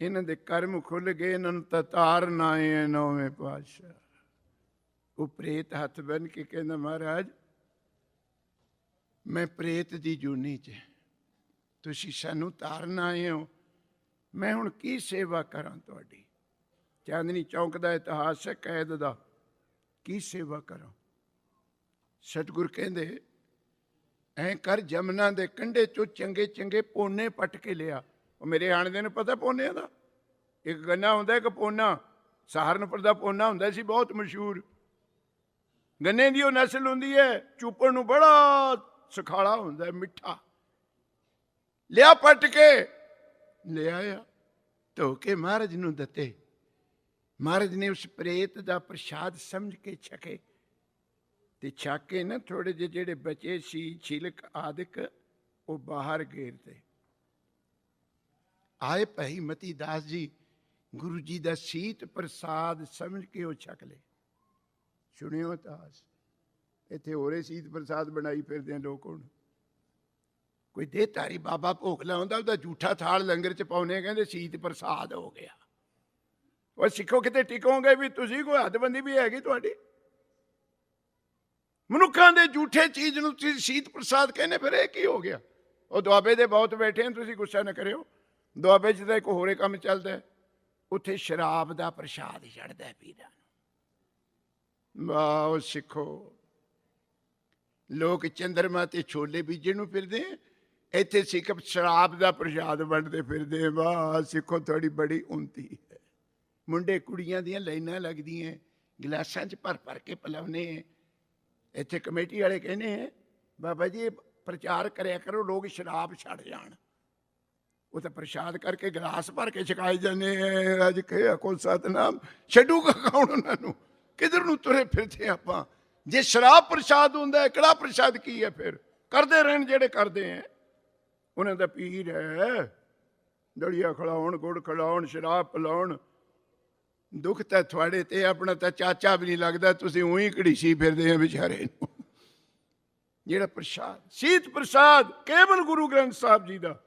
ਇਹਨਾਂ ਦੇ ਕਰਮ ਖੁੱਲ ਗਏ, ਇਹਨਾਂ ਨੂੰ ਤਾਂ ਤਾਰਨਾ ਹੈ ਨੌਵੇਂ ਪਾਤਸ਼ਾਹ। ਉਹ ਪ੍ਰੇਤ ਹੱਥ ਬੰਨ ਕੇ ਕਹਿੰਦਾ, ਮਹਾਰਾਜ ਮੈਂ ਪ੍ਰੇਤ ਦੀ ਜੂਨੀ 'ਚ, ਤੁਸੀਂ ਸਾਨੂੰ ਤਾਰਨ ਆਏ ਹੋ, ਮੈਂ ਹੁਣ ਕੀ ਸੇਵਾ ਕਰਾਂ ਤੁਹਾਡੀ। ਚਾਂਦਨੀ ਚੌਂਕ ਦਾ ਇਤਿਹਾਸ ਹੈ ਕੈਦ ਦਾ, ਕੀ ਸੇਵਾ ਕਰਾਂ। ਸਤਿਗੁਰ ਕਹਿੰਦੇ, ਐਂ ਕਰ ਜਮਨਾ ਦੇ ਕੰਢੇ ਚੋਂ ਚੰਗੇ ਚੰਗੇ ਪੋਨੇ ਪੱਟ ਕੇ ਲਿਆ। ਉਹ ਮੇਰੇ ਆਣਦੇ ਨੂੰ ਪਤਾ ਪੋਨਿਆਂ ਦਾ। ਇੱਕ ਗੰਨਾ ਹੁੰਦਾ, ਇੱਕ ਪੋਨਾ। ਸਹਾਰਨਪੁਰ ਦਾ ਪੋਨਾ ਹੁੰਦਾ ਸੀ ਬਹੁਤ ਮਸ਼ਹੂਰ। ਗੰਨੇ ਦੀ ਉਹ ਨਸਲ ਹੁੰਦੀ ਹੈ, ਚੂਪਣ ਨੂੰ ਬੜਾ ਸੁਖਾਲਾ ਹੁੰਦਾ, ਮਿੱਠਾ। ਲਿਆ ਪੱਟ ਕੇ ਲਿਆਇਆ, ਧੋ ਕੇ ਮਹਾਰਾਜ ਨੂੰ ਦਿੱਤੇ। ਮਹਾਰਾਜ ਨੇ ਉਸ ਪ੍ਰੇਤ ਦਾ ਪ੍ਰਸ਼ਾਦ ਸਮਝ ਕੇ ਛਕੇ, ਤੇ ਛਕ ਕੇ ਨਾ ਥੋੜੇ ਜਿਹੇ ਜਿਹੜੇ ਬਚੇ ਸੀ ਛਿਲਕ ਆਦਿਕ, ਉਹ ਬਾਹਰ ਗੇਰਤੇ। ਆਏ ਭਾਈ ਮਤੀ ਦਾਸ ਜੀ, ਗੁਰੂ ਜੀ ਦਾ ਸੀਤ ਪ੍ਰਸਾਦ ਸਮਝ ਕੇ ਉਹ ਛਕ ਲਏ। ਸੁਣਿਓ ਤਾਸ, ਇੱਥੇ ਹੋਰੇ ਸੀਤ ਪ੍ਰਸਾਦ ਬਣਾਈ ਫਿਰਦੇ ਆ ਲੋਕ। ਹੁਣ ਕੋਈ ਦੇਹ ਧਾਰੀ ਬਾਬਾ ਭੋਗ ਲਾਉਂਦਾ, ਉਹਦਾ ਝੂਠਾ ਥਾਲ ਲੰਗਰ 'ਚ ਪਾਉਣੇ, ਕਹਿੰਦੇ ਸੀਤ ਪ੍ਰਸਾਦ ਹੋ ਗਿਆ। ਉਹ ਸਿੱਖੋ ਕਿਤੇ ਟਿਕੋਗੇ ਵੀ ਤੁਸੀਂ, ਕੋਈ ਹੱਦਬੰਦੀ ਵੀ ਹੈਗੀ ਤੁਹਾਡੀ। ਮਨੁੱਖਾਂ ਦੇ ਝੂਠੇ ਚੀਜ਼ ਨੂੰ ਤੁਸੀਂ ਸੀਤ ਪ੍ਰਸਾਦ ਕਹਿੰਦੇ, ਫਿਰ ਇਹ ਕੀ ਹੋ ਗਿਆ। ਉਹ ਦੁਆਬੇ ਦੇ ਬਹੁਤ ਬੈਠੇ ਹਨ, ਤੁਸੀਂ ਗੁੱਸਾ ਨਾ ਕਰਿਓ। ਦੁਆਬੇ 'ਚ ਤਾਂ ਇੱਕ ਹੋਰੇ ਕੰਮ ਚੱਲਦਾ, ਉੱਥੇ ਸ਼ਰਾਬ ਦਾ ਪ੍ਰਸ਼ਾਦ ਚੜ੍ਹਦਾ ਪੀਰਾਂ ਨੂੰ। ਵਾਹ ਸਿੱਖੋ, ਲੋਕ ਚੰਦਰਮਾ ਤੇ ਛੋਲੇ ਬੀਜਣ ਨੂੰ ਫਿਰਦੇ, ਇੱਥੇ ਸਿੱਖ ਸ਼ਰਾਬ ਦਾ ਪ੍ਰਸ਼ਾਦ ਵੰਡਦੇ ਫਿਰਦੇ। ਵਾਹ ਸਿੱਖੋ, ਤੁਹਾਡੀ ਬੜੀ ਉੱਨਤੀ ਹੈ। ਮੁੰਡੇ ਕੁੜੀਆਂ ਦੀਆਂ ਲਾਈਨਾਂ ਲੱਗਦੀਆਂ, ਗਿਲਾਸਾਂ 'ਚ ਭਰ ਭਰ ਕੇ ਪਿਲਾਉਣੇ। ਇੱਥੇ ਕਮੇਟੀ ਵਾਲੇ ਕਹਿੰਦੇ, ਬਾਬਾ ਜੀ ਪ੍ਰਚਾਰ ਕਰਿਆ ਕਰੋ, ਲੋਕ ਸ਼ਰਾਬ ਛੱਡ ਜਾਣ। ਉਹ ਤਾਂ ਪ੍ਰਸ਼ਾਦ ਕਰਕੇ ਗਲਾਸ ਭਰ ਕੇ ਛਕਾਈ ਜਾਂਦੇ। ਅੱਜ ਕੋ ਸਤਨਾਮ, ਛੱਡੂਗਾ ਕੌਣ ਉਹਨਾਂ ਨੂੰ। ਕਿੱਧਰ ਨੂੰ ਤੁਰੇ ਫਿਰਦੇ ਆਪਾਂ। ਜੇ ਸ਼ਰਾਬ ਪ੍ਰਸ਼ਾਦ ਹੁੰਦਾ, ਕਿਹੜਾ ਪ੍ਰਸ਼ਾਦ ਕੀ ਹੈ। ਫਿਰ ਕਰਦੇ ਰਹਿਣ ਜਿਹੜੇ ਕਰਦੇ ਹੈ, ਉਹਨਾਂ ਦਾ ਪੀਰ ਹੈ। ਦਲੀਆ ਖਿਲਾਉਣ, ਗੁੜ ਖਿਲਾਉਣ, ਸ਼ਰਾਬ ਪਿਲਾਉਣ। ਦੁੱਖ ਤਾਂ ਤੁਹਾਡੇ ਤੇ, ਆਪਣਾ ਤਾਂ ਚਾਚਾ ਵੀ ਨਹੀਂ ਲੱਗਦਾ, ਤੁਸੀਂ ਉਹੀ ਘੜੀਸੀ ਫਿਰਦੇ ਆ ਵਿਚਾਰੇ ਨੂੰ। ਜਿਹੜਾ ਪ੍ਰਸ਼ਾਦ, ਸੀਤ ਪ੍ਰਸਾਦ ਕੇਵਲ ਗੁਰੂ ਗ੍ਰੰਥ ਸਾਹਿਬ ਜੀ ਦਾ,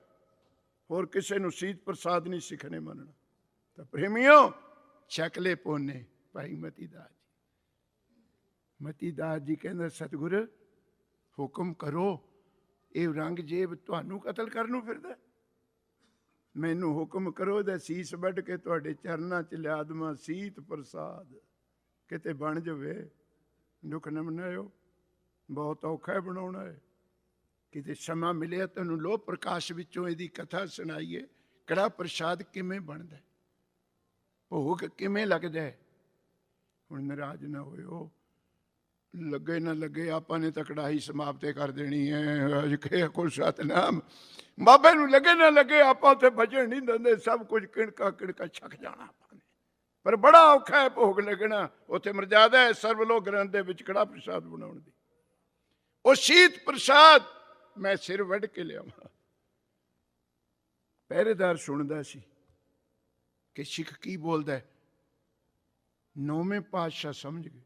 ਹੋਰ ਕਿਸੇ ਨੂੰ ਸੀਤ ਪ੍ਰਸਾਦ ਨਹੀਂ ਸਿੱਖਣੇ ਮੰਨਣਾ। ਤਾਂ ਪ੍ਰੇਮੀਓ, ਛਕਲੇ ਪੋਨੇ ਭਾਈ ਮਤੀ ਦਾਸ ਜੀ। ਮਤੀ ਦਾਸ ਜੀ ਕਹਿੰਦਾ, ਸਤਿਗੁਰ ਹੁਕਮ ਕਰੋ, ਇਹ ਔਰੰਗਜ਼ੇਬ ਤੁਹਾਨੂੰ ਕਤਲ ਕਰਨ ਨੂੰ ਫਿਰਦਾ, ਮੈਨੂੰ ਹੁਕਮ ਕਰੋ, ਇਹਦਾ ਸੀਸ ਵੱਢ ਕੇ ਤੁਹਾਡੇ ਚਰਨਾਂ 'ਚ ਲਿਆ ਦੇਵਾਂ ਸੀਤ ਪ੍ਰਸਾਦ। ਕਿਤੇ ਬਣ ਜਾਵੇ, ਦੁੱਖ ਨਾ ਮਨਾਇਓ, ਬਹੁਤ ਔਖਾ ਹੈ ਬਣਾਉਣਾ ਹੈ। ਕਿਤੇ ਸਮਾਂ ਮਿਲਿਆ ਤੁਹਾਨੂੰ ਲੋਹ ਪ੍ਰਕਾਸ਼ ਵਿੱਚੋਂ ਇਹਦੀ ਕਥਾ ਸੁਣਾਈਏ, ਕੜਾ ਪ੍ਰਸ਼ਾਦ ਕਿਵੇਂ ਬਣਦਾ, ਭੋਗ ਕਿਵੇਂ ਲੱਗਦਾ ਹੈ। ਹੁਣ ਨਾਰਾਜ਼ ਨਾ ਹੋਇਓ, ਲੱਗੇ ਨਾ ਲੱਗੇ, ਆਪਾਂ ਨੇ ਤਾਂ ਕੜਾਹੀ ਸਮਾਪਤੇ ਕਰ ਦੇਣੀ ਹੈ। ਅੱਜ ਕੋਈ ਸਤਨਾਮ, ਬਾਬੇ ਨੂੰ ਲੱਗੇ ਨਾ ਲੱਗੇ, ਆਪਾਂ ਉੱਥੇ ਬਚਣ ਨਹੀਂ ਦਿੰਦੇ। ਸਭ ਕੁਝ ਕਿਣਕਾ ਕਿਣਕਾ ਛਕ ਜਾਣਾ ਆਪਾਂ ਨੇ, ਪਰ ਬੜਾ ਔਖਾ ਹੈ ਭੋਗ ਲੱਗਣਾ। ਉੱਥੇ ਮਰਜ਼ਾਦਾ ਹੈ ਸਰਵਲੋਕ ਗ੍ਰੰਥ ਦੇ ਵਿੱਚ ਕੜਾ ਪ੍ਰਸ਼ਾਦ ਬਣਾਉਣ ਦੀ। ਉਹ ਸੀਤ ਪ੍ਰਸਾਦ ਮੈਂ ਸਿਰ ਵੱਢ ਕੇ ਲਿਆਵਾਂ, ਪਹਿਰੇਦਾਰ ਸੁਣਦਾ ਸੀ ਕਿ ਸਿੱਖ ਕੀ ਬੋਲਦਾ ਹੈ। ਨੌਵੇਂ ਪਾਤਸ਼ਾਹ ਸਮਝ ਗਏ,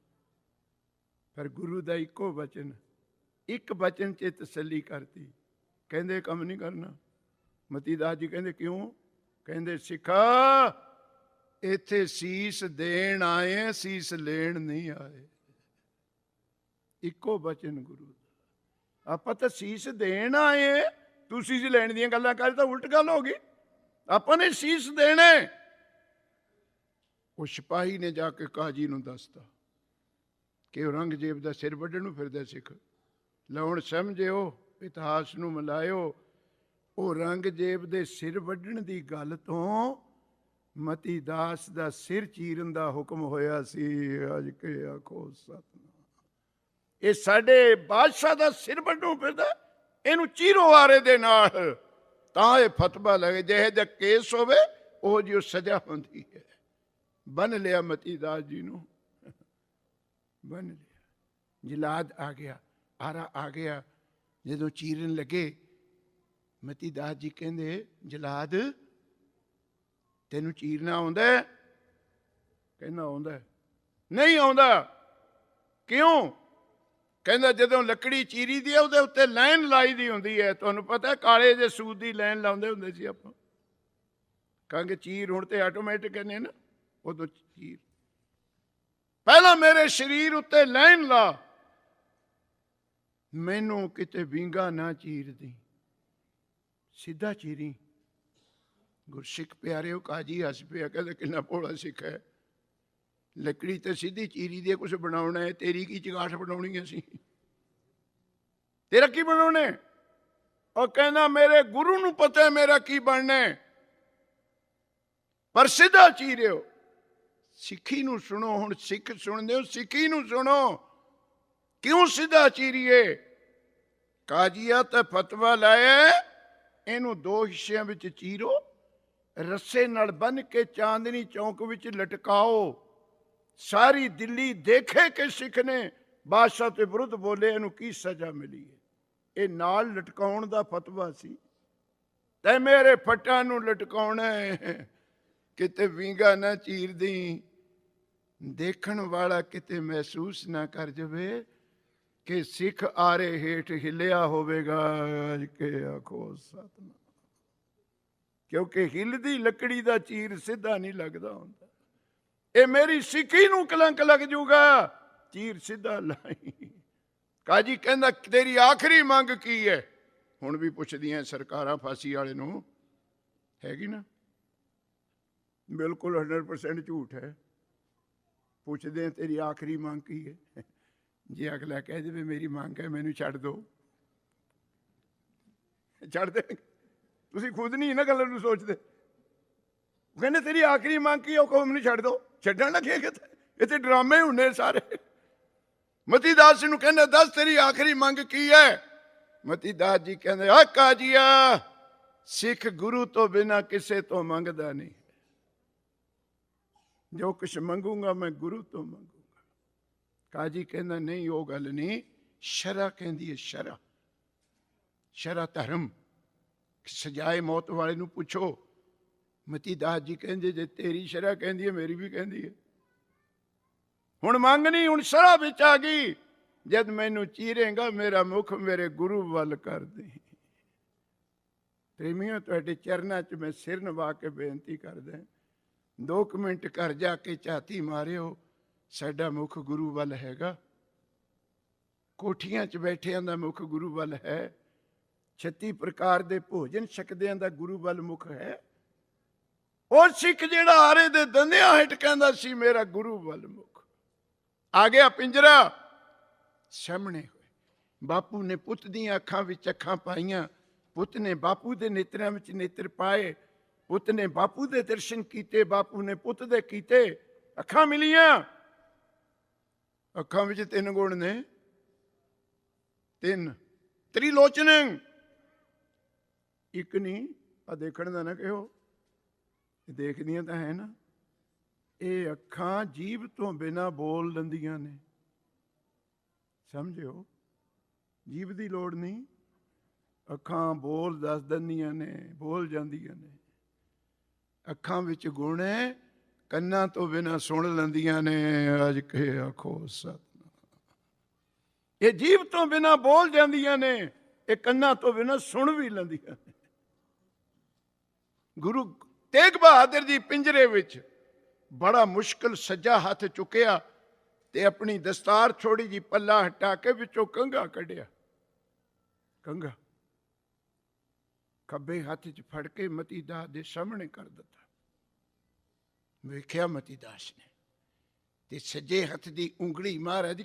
ਪਰ ਗੁਰੂ ਦਾ ਇੱਕੋ ਵਚਨ, ਇੱਕ ਵਚਨ 'ਚ ਤਸੱਲੀ ਕਰਤੀ। ਕਹਿੰਦੇ ਕੰਮ ਨਹੀਂ ਕਰਨਾ। ਮਤੀ ਦਾਸ ਜੀ ਕਹਿੰਦੇ ਕਿਉਂ? ਕਹਿੰਦੇ ਸਿੱਖਾ, ਇੱਥੇ ਸੀਸ ਦੇਣ ਆਏ, ਸੀਸ ਲੈਣ ਨਹੀਂ ਆਏ। ਇੱਕੋ ਵਚਨ ਗੁਰੂ ਦਾ। ਆਪਾਂ ਤਾਂ ਸੀਸ ਦੇਣ ਆਏ, ਤੂੰ ਸੀਸ ਲੈਣ ਦੀਆਂ ਗੱਲਾਂ ਕਰ, ਤਾਂ ਉਲਟ ਗੱਲ ਹੋ ਗਈ। ਆਪਾਂ ਨੇ ਸੀਸ ਦੇਣੇ। ਉਹ ਸਿਪਾਹੀ ਨੇ ਜਾ ਕੇ ਕਾਜੀ ਨੂੰ ਦੱਸਤਾ ਕਿ ਔਰੰਗਜ਼ੇਬ ਦਾ ਸਿਰ ਵੱਢਣ ਨੂੰ ਫਿਰਦਾ ਸਿੱਖ। ਲਓ ਸਮਝਿਓ, ਇਤਿਹਾਸ ਨੂੰ ਮਿਲਾਇਓ। ਔਰੰਗਜ਼ੇਬ ਦੇ ਸਿਰ ਵੱਢਣ ਦੀ ਗੱਲ ਤੋਂ ਮਤੀ ਦਾਸ ਦਾ ਸਿਰ ਚੀਰਨ ਦਾ ਹੁਕਮ ਹੋਇਆ ਸੀ। ਅੱਜ ਕੇ ਆਖੋ ਸਤਿਨਾਮ। ਇਹ ਸਾਡੇ ਬਾਦਸ਼ਾਹ ਦਾ ਸਿਰ ਵੱਢਣ ਫਿਰਦਾ, ਇਹਨੂੰ ਚੀਰੋ ਆਰੇ ਦੇ ਨਾਲ, ਤਾਂ ਇਹ ਫਤਵਾ ਲੱਗੇ। ਜਿਹੇ ਜਿਹਾ ਕੇਸ ਹੋਵੇ ਉਹ ਜਿਹੀ ਸਜ਼ਾ ਹੁੰਦੀ ਹੈ। ਬੰਨ ਲਿਆ ਮਤੀ ਦਾਸ ਜੀ ਨੂੰ, ਬੰਨ ਲਿਆ। ਜਲਾਦ ਆ ਗਿਆ, ਆਰਾ ਆ ਗਿਆ। ਜਦੋਂ ਚੀਰਨ ਲੱਗੇ, ਮਤੀ ਦਾਸ ਜੀ ਕਹਿੰਦੇ ਜਲਾਦ ਤੈਨੂੰ ਚੀਰਨਾ ਆਉਂਦਾ? ਕਹਿੰਦਾ ਆਉਂਦਾ। ਨਹੀਂ ਆਉਂਦਾ। ਕਿਉਂ? ਕਹਿੰਦਾ ਜਦੋਂ ਲੱਕੜੀ ਚੀਰੀ ਦੀ ਹੈ ਉਹਦੇ ਉੱਤੇ ਲਾਈਨ ਲਾਈ ਦੀ ਹੁੰਦੀ ਹੈ। ਤੁਹਾਨੂੰ ਪਤਾ ਕਾਲੇ ਜੇ ਸੂਤ ਦੀ ਲਾਈਨ ਲਾਉਂਦੇ ਹੁੰਦੇ ਸੀ ਆਪਾਂ। ਕਹਾਂਗੇ ਚੀਰ, ਹੁਣ ਤੇ ਆਟੋਮੈਟਿਕ ਕਹਿੰਦੇ ਨਾ, ਉਦੋਂ ਚੀਰ। ਪਹਿਲਾਂ ਮੇਰੇ ਸਰੀਰ ਉੱਤੇ ਲਾਈਨ ਲਾ, ਮੈਨੂੰ ਕਿਤੇ ਵਿੰਗਾ ਨਾ ਚੀਰਦੀ, ਸਿੱਧਾ ਚੀਰੀ। ਗੁਰਸਿੱਖ ਪਿਆਰਿਓ, ਕਾਜੀ ਹੱਸ ਪਿਆ, ਕਹਿੰਦੇ ਕਿੰਨਾ ਭੋਲਾ ਸਿੱਖ ਹੈ। ਲੱਕੜੀ ਤੇ ਸਿੱਧੀ ਚੀਰੀ ਦੀ ਕੁਛ ਬਣਾਉਣਾ ਹੈ, ਤੇਰੀ ਕੀ ਚਗਾਠ ਬਣਾਉਣੀ ਅਸੀਂ? ਤੇਰਾ ਕੀ ਬਣਾਉਣਾ? ਉਹ ਕਹਿੰਦਾ ਮੇਰੇ ਗੁਰੂ ਨੂੰ ਪਤਾ ਮੇਰਾ ਕੀ ਬਣਨਾ, ਪਰ ਸਿੱਧਾ ਚੀਰਿਓ। ਸਿੱਖੀ ਨੂੰ ਸੁਣੋ। ਹੁਣ ਸਿੱਖ ਸੁਣਦੇ ਹੋ, ਸਿੱਖੀ ਨੂੰ ਸੁਣੋ। ਕਿਉਂ ਸਿੱਧਾ ਚੀਰੀਏ? ਕਾਜੀਆ ਤਾਂ ਫਤਵਾ ਲਾਇਆ, ਇਹਨੂੰ ਦੋ ਹਿੱਸਿਆਂ ਵਿੱਚ ਚੀਰੋ, ਰੱਸੇ ਨਾਲ ਬੰਨ ਕੇ ਚਾਂਦਨੀ ਚੌਂਕ ਵਿੱਚ ਲਟਕਾਓ। ਸਾਰੀ ਦਿੱਲੀ ਦੇਖੇ ਕਿ ਸਿੱਖ ਨੇ ਬਾਦਸ਼ਾਹ ਤੇ ਵਿਰੁੱਧ ਬੋਲੇ, ਇਹਨੂੰ ਕੀ ਸਜ਼ਾ ਮਿਲੀ ਹੈ। ਇਹ ਨਾਲ ਲਟਕਾਉਣ ਦਾ ਫਤਵਾ ਸੀ। ਤੇ ਮੇਰੇ ਫੱਟਾਂ ਨੂੰ ਲਟਕਾਉਣਾ ਹੈ, ਕਿਤੇ ਵਿੰਗਾ ਨਾ ਚੀਰਦੀ। ਦੇਖਣ ਵਾਲਾ ਕਿਤੇ ਮਹਿਸੂਸ ਨਾ ਕਰ ਜਾਵੇ ਕਿ ਸਿੱਖ ਆਰੇ ਹੇਠ ਹਿੱਲਿਆ ਹੋਵੇਗਾ। ਅੱਜ ਕੇ ਆਖੋ ਸਤਿਨਾਮ। ਕਿਉਂਕਿ ਹਿੱਲਦੀ ਲੱਕੜੀ ਦਾ ਚੀਰ ਸਿੱਧਾ ਨਹੀਂ ਲੱਗਦਾ ਹੁੰਦਾ। ਇਹ ਮੇਰੀ ਸਿੱਖੀ ਨੂੰ ਕਲੰਕ ਲੱਗ ਜੂਗਾ, ਚੀਰ ਸਿੱਧਾ ਲਾਈ। ਕਾਜੀ ਕਹਿੰਦਾ ਤੇਰੀ ਆਖਰੀ ਮੰਗ ਕੀ ਹੈ? ਹੁਣ ਵੀ ਪੁੱਛਦੀਆਂ ਸਰਕਾਰਾਂ ਫਾਂਸੀ ਵਾਲੇ ਨੂੰ, ਹੈਗੀ ਨਾ? ਬਿਲਕੁਲ 100% ਝੂਠ ਹੈ। ਪੁੱਛਦੇ ਤੇਰੀ ਆਖਰੀ ਮੰਗ ਕੀ ਹੈ? ਜੇ ਅਗਲਾ ਕਹਿ ਦੇਵੇ ਮੇਰੀ ਮੰਗ ਹੈ ਮੈਨੂੰ ਛੱਡ ਦਿਓ, ਛੱਡ ਦੇ। ਤੁਸੀਂ ਖੁਦ ਨਹੀਂ ਇਹਨਾਂ ਗੱਲਾਂ ਨੂੰ ਸੋਚਦੇ। ਕਹਿੰਦੇ ਤੇਰੀ ਆਖਰੀ ਮੰਗ ਕੀ? ਉਹ ਕਹੋ ਮੈਨੂੰ ਛੱਡ ਦਿਓ। ਛੱਡਣ ਲੱਗੇ ਕਿਤੇ? ਇੱਥੇ ਡਰਾਮੇ ਹੁੰਦੇ ਸਾਰੇ। ਮਤੀ ਦਾਸ ਨੂੰ ਕਹਿੰਦੇ ਦੱਸ ਤੇਰੀ ਆਖਰੀ ਮੰਗ ਕੀ ਹੈ? ਮਤੀ ਦਾਸ ਜੀ ਕਹਿੰਦੇ ਆ ਕਾਜੀਆ, ਸਿੱਖ ਗੁਰੂ ਤੋਂ ਬਿਨਾਂ ਕਿਸੇ ਤੋਂ ਮੰਗਦਾ ਨਹੀਂ। ਜੋ ਕੁਛ ਮੰਗੂਗਾ ਮੈਂ ਗੁਰੂ ਤੋਂ ਮੰਗੂਗਾ। ਕਾਜੀ ਕਹਿੰਦਾ ਨਹੀਂ, ਉਹ ਗੱਲ ਨਹੀਂ। ਸ਼ਰ੍ਹਾ ਕਹਿੰਦੀ ਹੈ, ਸ਼ਰ੍ਹਾ, ਸ਼ਰ੍ਹਾ ਧਰਮ। ਸਜਾਏ ਮੌਤ ਵਾਲੇ ਨੂੰ ਪੁੱਛੋ। ਮਤੀ ਦਾਸ ਜੀ ਕਹਿੰਦੇ ਜੇ ਤੇਰੀ ਸ਼ਰ੍ਹਾ ਕਹਿੰਦੀ ਹੈ, ਮੇਰੀ ਵੀ ਕਹਿੰਦੀ ਹੈ। ਹੁਣ ਮੰਗ ਨਹੀਂ, ਹੁਣ ਸ਼ਰ੍ਹਾ ਵਿੱਚ ਆ ਗਈ। ਜਦ ਮੈਨੂੰ ਚੀਰੇਗਾ ਮੇਰਾ ਮੁਖ ਮੇਰੇ ਗੁਰੂ ਵੱਲ ਕਰ ਦੇ। ਪ੍ਰੇਮੀਓ, ਤੁਹਾਡੇ ਚਰਨਾਂ 'ਚ ਮੈਂ ਸਿਰ ਨਵਾ ਕੇ ਬੇਨਤੀ ਕਰਦਾ, 2 ਮਿੰਟ ਘਰ ਜਾ ਕੇ ਝਾਤੀ ਮਾਰਿਓ। ਸਾਡਾ ਮੁਖ ਗੁਰੂ ਵੱਲ ਹੈਗਾ। ਕੋਠੀਆਂ 'ਚ ਬੈਠਿਆਂ ਦਾ ਮੁਖ ਗੁਰੂ ਵੱਲ ਹੈ। 36 ਪ੍ਰਕਾਰ ਦੇ ਭੋਜਨ ਛਕਦਿਆਂ ਦਾ ਗੁਰੂ ਵੱਲ ਮੁਖ ਹੈ। ਉਹ ਸਿੱਖ ਜਿਹੜਾ ਆਰੇ ਦੇ ਦੰਦਿਆਂ ਹੇਠ ਕਹਿੰਦਾ ਸੀ ਮੇਰਾ ਗੁਰੂ ਵੱਲ ਮੁਖ। ਆ ਗਿਆ ਪਿੰਜਰਾ ਸਾਹਮਣੇ ਹੋਏ। ਬਾਪੂ ਨੇ ਪੁੱਤ ਦੀਆਂ ਅੱਖਾਂ ਵਿੱਚ ਅੱਖਾਂ ਪਾਈਆਂ, ਪੁੱਤ ਨੇ ਬਾਪੂ ਦੇ ਨੇਤਰਾਂ ਵਿੱਚ ਨੇਤਰ ਪਾਏ, ਪੁੱਤ ਨੇ ਬਾਪੂ ਦੇ ਦਰਸ਼ਨ ਕੀਤੇ, ਬਾਪੂ ਨੇ ਪੁੱਤ ਦੇ ਕੀਤੇ। ਅੱਖਾਂ ਮਿਲੀਆਂ। ਅੱਖਾਂ ਵਿੱਚ 3 ਗੁਣ ਨੇ, 3 ਤ੍ਰਿਲੋਚਨ। ਇੱਕ ਨਹੀਂ, ਆ ਦੇਖਣ ਦਾ ਨਾ ਕਿਹੋ, ਦੇਖਦੀਆਂ ਤਾਂ ਹੈ ਨਾ। ਇਹ ਅੱਖਾਂ ਜੀਭ ਤੋਂ ਬਿਨਾਂ ਬੋਲ ਲੈਂਦੀਆਂ ਨੇ, ਸਮਝਿਓ। ਜੀਭ ਦੀ ਲੋੜ ਨਹੀਂ। ਅੱਖਾਂ ਬੋਲ ਦੱਸ ਦਿੰਦੀਆਂ ਨੇ, ਬੋਲ ਜਾਂਦੀਆਂ ਨੇ। ਅੱਖਾਂ ਵਿੱਚ ਗੁਣ ਹੈ, ਕੰਨਾਂ ਤੋਂ ਬਿਨਾਂ ਸੁਣ ਲੈਂਦੀਆਂ ਨੇ। ਅੱਜ ਕੇ ਆਖੋ ਸਤਿਨਾਮ। ਇਹ ਜੀਭ ਤੋਂ ਬਿਨਾਂ ਬੋਲ ਜਾਂਦੀਆਂ ਨੇ, ਇਹ ਕੰਨਾਂ ਤੋਂ ਬਿਨਾਂ ਸੁਣ ਵੀ ਲੈਂਦੀਆਂ ਨੇ। ਗੁਰੂ ਤੇਗ ਬਹਾਦਰ ਜੀ ਪਿੰਜਰੇ ਵਿੱਚ ਬੜਾ ਮੁਸ਼ਕਿਲ ਸੱਜਾ ਹੱਥ ਚੁੱਕਿਆ ਤੇ ਆਪਣੀ ਦਸਤਾਰ ਥੋੜੀ ਜੀ ਪੱਲਾ ਹਟਾ ਕੇ ਵਿੱਚੋਂ ਕੰਘਾ ਕੱਢਿਆ। ਕੰਘਾ ਖੱਬੇ ਹੱਥ 'ਚ ਫੜ ਕੇ ਮਤੀ ਦਾਸ ਦੇ ਸਾਹਮਣੇ ਕਰ ਦਿੱਤਾ। ਵੇਖਿਆ ਮਤੀ ਦਾਸ ਨੇ ਤੇ ਸੱਜੇ ਹੱਥ ਦੀ ਉਂਗਲੀ ਮਹਾਰਾਜ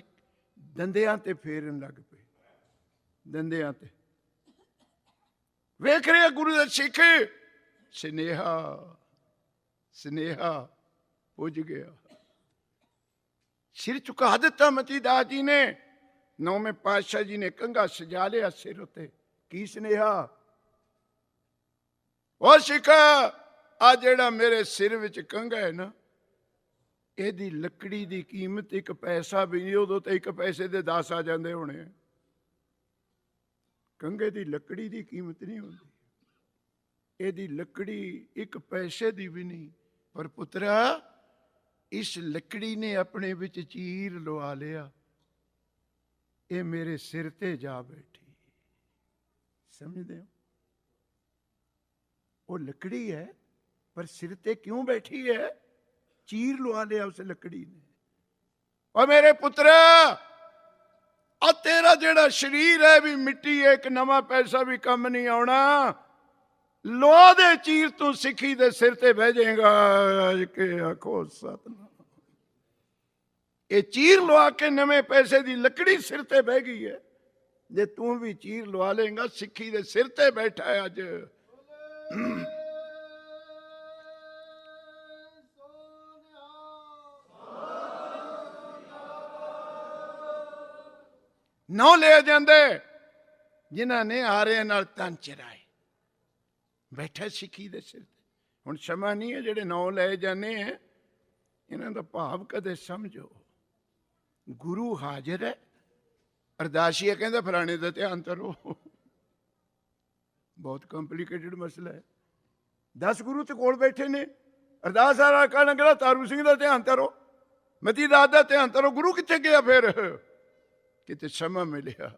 ਦੰਦਿਆਂ ਤੇ ਫੇਰਨ ਲੱਗ ਪਏ। ਦੰਦਿਆਂ ਤੇ ਵੇਖ ਰਿਹਾ ਗੁਰੂ ਦਾ ਸਿੱਖ, ਸਨੇਹਾ ਸਨੇਹਾ ਪੁੱਜ ਗਿਆ। ਸਿਰ ਝੁਕਾ ਦਿੱਤਾ ਮਤੀ ਦਾਸ ਜੀ ਨੇ। ਨੌਵੇਂ ਪਾਤਸ਼ਾਹ ਜੀ ਨੇ ਕੰਘਾ ਸਜਾ ਲਿਆ ਸਿਰ ਉੱਤੇ। ਕੀ ਸਨੇਹਾ? ਉਹ ਸਿੱਖ, ਆ ਜਿਹੜਾ ਮੇਰੇ ਸਿਰ ਵਿੱਚ ਕੰਘਾ ਹੈ ਨਾ, ਇਹਦੀ ਲੱਕੜੀ ਦੀ ਕੀਮਤ 1 ਪੈਸਾ ਵੀ ਨਹੀਂ। ਉਦੋਂ ਤਾਂ 1 ਪੈਸੇ ਦੇ 10 ਆ ਜਾਂਦੇ ਹੋਣੇ। ਕੰਘੇ ਦੀ ਲੱਕੜੀ ਦੀ ਕੀਮਤ ਨਹੀਂ ਹੁੰਦੀ। ਇਹਦੀ ਲੱਕੜੀ 1 ਪੈਸੇ ਦੀ ਵੀ ਨਹੀਂ। ਪਰ ਪੁੱਤਰਾ, ਇਸ ਲੱਕੜੀ ਨੇ ਆਪਣੇ ਵਿੱਚ ਚੀਰ ਲਵਾ ਲਿਆ। ਇਹ ਮੇਰੇ ਸਿਰ ਤੇ ਜਾ ਬੈਠੀ। ਸਮਝਦੇ ਹੋ? ਉਹ ਲੱਕੜੀ ਹੈ, ਪਰ ਸਿਰ ਤੇ ਕਿਉਂ ਬੈਠੀ ਹੈ? ਚੀਰ ਲਵਾ ਲਿਆ ਉਸ ਲੱਕੜੀ ਨੇ। ਉਹ ਮੇਰੇ ਪੁੱਤਰਾ, ਆ ਤੇਰਾ ਜਿਹੜਾ ਸਰੀਰ ਹੈ ਵੀ ਮਿੱਟੀ ਹੈ, 1 ਨਵਾਂ ਪੈਸਾ ਵੀ ਕੰਮ ਨਹੀਂ ਆਉਣਾ। ਲੋਹਾ ਦੇ ਚੀਰ ਤੂੰ ਸਿੱਖੀ ਦੇ ਸਿਰ ਤੇ ਬਹਿ ਜਾਏਗਾ। ਕਿ ਆਖੋ ਸਤਿਨਾਮ। ਇਹ ਚੀਰ ਲਵਾ ਕੇ ਨਵੇਂ ਪੈਸੇ ਦੀ ਲੱਕੜੀ ਸਿਰ ਤੇ ਬਹਿ ਗਈ ਹੈ। ਜੇ ਤੂੰ ਵੀ ਚੀਰ ਲਵਾ ਲੇਗਾ, ਸਿੱਖੀ ਦੇ ਸਿਰ ਤੇ ਬੈਠਾ ਹੈ ਅੱਜ। ਨੌ ਲੈ ਜਾਂਦੇ ਜਿਨ੍ਹਾਂ ਨੇ ਆਰਿਆਂ ਨਾਲ ਤਨ ਚਰਾਏ। ਬੈਠਾ ਸਿੱਖੀ ਦੇ ਸਿਰ ਤੇ। ਹੁਣ ਸਮਾਂ ਨਹੀਂ ਹੈ ਜਿਹੜੇ ਨੌ ਲੈ ਜਾਂਦੇ ਹੈ, ਇਹਨਾਂ ਦਾ ਭਾਵ ਕਦੇ ਸਮਝੋ। ਗੁਰੂ ਹਾਜ਼ਰ ਹੈ। ਅਰਦਾਸੀਆ ਕਹਿੰਦਾ ਫਲਾਣੇ ਦਾ ਧਿਆਨ ਧਰੋ। ਬਹੁਤ ਕੰਪਲੀਕੇਟਡ ਮਸਲਾ ਹੈ। 10 ਗੁਰੂ ਤੇ ਕੋਲ ਬੈਠੇ ਨੇ। ਅਰਦਾਸ ਵਾਲਾ ਕਹਿੰਦਾ ਤਾਰੂ ਸਿੰਘ ਦਾ ਧਿਆਨ ਧਰੋ, ਮਤੀ ਦਾਸ ਦਾ ਧਿਆਨ ਧਰੋ। ਗੁਰੂ ਕਿੱਥੇ ਗਿਆ ਫਿਰ? ਕਿਤੇ ਸਮਾਂ ਮਿਲਿਆ।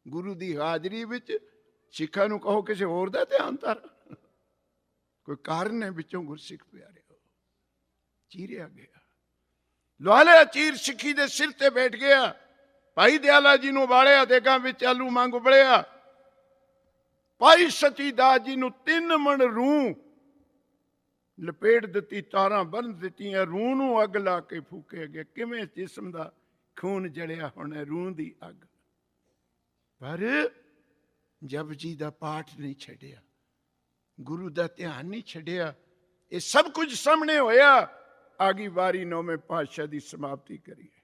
ਗੁਰੂ ਦੀ ਹਾਜ਼ਰੀ ਵਿੱਚ ਸਿੱਖਾਂ ਨੂੰ ਕਹੋ ਕਿਸੇ ਹੋਰ ਦਾ ਧਿਆਨ ਧਰ। ਕੋਈ ਕਾਰਨ ਹੈ ਵਿੱਚੋਂ ਗੁਰਸਿੱਖ ਪਿਆਰਿਓ। ਚੀਰਿਆ ਗਿਆ। ਲਵਾ ਲਿਆ ਚੀਰ, ਸਿੱਖੀ ਦੇ ਸਿਰ ਤੇ ਬੈਠ ਗਿਆ। ਭਾਈ ਦਿਆਲਾ ਜੀ ਨੂੰ ਬਾਲਿਆ, ਦੇਗਾਂ ਵਿੱਚ ਆਲੂ ਮੰਗ ਉਬਲਿਆ। ਭਾਈ ਸਚੀ ਦਾਸ ਜੀ ਨੂੰ 3 ਮਣ ਰੂੰ ਲਪੇਟ ਦਿੱਤੀ, ਤਾਰਾਂ ਬੰਨ ਦਿੱਤੀਆਂ। ਰੂੰ ਨੂੰ ਅੱਗ ਲਾ ਕੇ ਫੂਕੇ ਗਏ। ਕਿਵੇਂ ਜਿਸਮ ਦਾ ਖੂਨ ਜਲਿਆ ਹੋਣਾ, ਰੂੰ ਦੀ ਅੱਗ। ਪਰ ਜਪਜੀ ਦਾ ਪਾਠ ਨਹੀਂ ਛੱਡਿਆ, ਗੁਰੂ ਦਾ ਧਿਆਨ ਨਹੀਂ ਛੱਡਿਆ। ਇਹ ਸਭ ਕੁਝ ਸਾਹਮਣੇ ਹੋਇਆ। ਆ ਗਈ ਵਾਰੀ ਨੌਵੇਂ ਪਾਤਸ਼ਾਹ ਦੀ ਸਮਾਪਤੀ ਕਰੀਏ।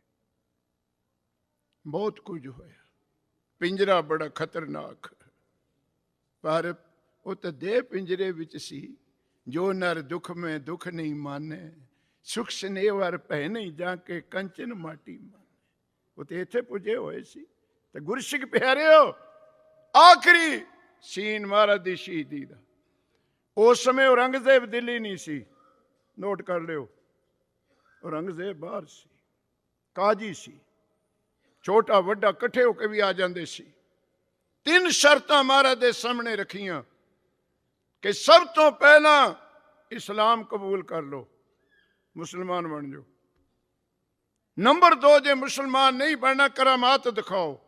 ਬਹੁਤ ਕੁਝ ਹੋਇਆ। ਪਿੰਜਰਾ ਬੜਾ ਖਤਰਨਾਕ, ਪਰ ਉਹ ਤਾਂ ਦੇਹ ਪਿੰਜਰੇ ਵਿੱਚ ਸੀ। ਜੋ ਨਰ ਦੁੱਖ ਮੈਂ ਦੁੱਖ ਨਹੀਂ ਮਾਨੇ, ਸੁਖ ਸਨੇਵਰ ਭੈ ਨਹੀਂ ਜਾ ਕੇ ਕੰਚਨ ਮਾਟੀ ਮਾਨੇ। ਉਹ ਤੇ ਇੱਥੇ ਪੁੱਜੇ ਹੋਏ ਸੀ। ਤੇ ਗੁਰਸਿੱਖ ਪਿਆਰਿਓ, ਆਖਰੀ ਸੀਨ ਮਹਾਰਾਜ ਦੀ ਸ਼ਹੀਦੀ ਦਾ। ਉਸ ਸਮੇਂ ਔਰੰਗਜ਼ੇਬ ਦਿੱਲੀ ਨਹੀਂ ਸੀ, ਨੋਟ ਕਰ ਲਿਓ। ਔਰੰਗਜ਼ੇਬ ਬਾਹਰ ਸੀ, ਕਾਜੀ ਸੀ। ਛੋਟਾ ਵੱਡਾ ਇਕੱਠੇ ਹੋ ਕੇ ਵੀ ਆ ਜਾਂਦੇ ਸੀ। 3 ਸ਼ਰਤਾਂ ਮਹਾਰਾਜ ਦੇ ਸਾਹਮਣੇ ਰੱਖੀਆਂ ਕਿ ਸਭ ਤੋਂ ਪਹਿਲਾਂ ਇਸਲਾਮ ਕਬੂਲ ਕਰ ਲਓ, ਮੁਸਲਮਾਨ ਬਣ ਜਾਓ। ਨੰਬਰ 2, ਜੇ ਮੁਸਲਮਾਨ ਨਹੀਂ ਬਣਨਾ, ਕਰਾਮਾਤ ਦਿਖਾਓ।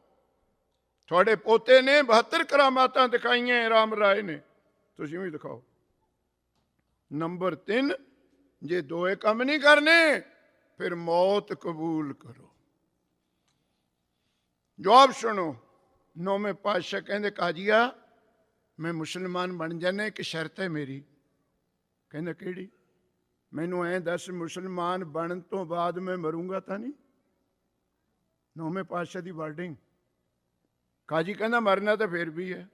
ਤੁਹਾਡੇ ਪੋਤੇ ਨੇ 72 ਕਰਾਮਾਤਾਂ ਦਿਖਾਈਆਂ ਰਾਮ ਰਾਏ ਨੇ, ਤੁਸੀਂ ਵੀ ਦਿਖਾਓ। ਨੰਬਰ 3, ਜੇ ਦੋਏ ਕੰਮ ਨਹੀਂ ਕਰਨੇ, ਫਿਰ ਮੌਤ ਕਬੂਲ ਕਰੋ। ਜਵਾਬ ਸੁਣੋ। ਨੌਵੇਂ ਪਾਤਸ਼ਾਹ ਕਹਿੰਦੇ, ਕਾਜੀਆ ਮੈਂ ਮੁਸਲਮਾਨ ਬਣ ਜਾਣਾ, ਇੱਕ ਸ਼ਰਤ ਹੈ ਮੇਰੀ। ਕਹਿੰਦਾ ਕਿਹੜੀ? ਮੈਨੂੰ ਐਂ ਦੱਸ, ਮੁਸਲਮਾਨ ਬਣਨ ਤੋਂ ਬਾਅਦ ਮੈਂ ਮਰੂੰਗਾ ਤਾਂ ਨਹੀਂ? ਨੌਵੇਂ ਪਾਤਸ਼ਾਹ ਦੀ ਵਰਡਿੰਗ। ਕਾਜੀ ਕਹਿੰਦਾ ਮਰਨਾ ਤਾਂ ਫਿਰ ਵੀ ਹੈ।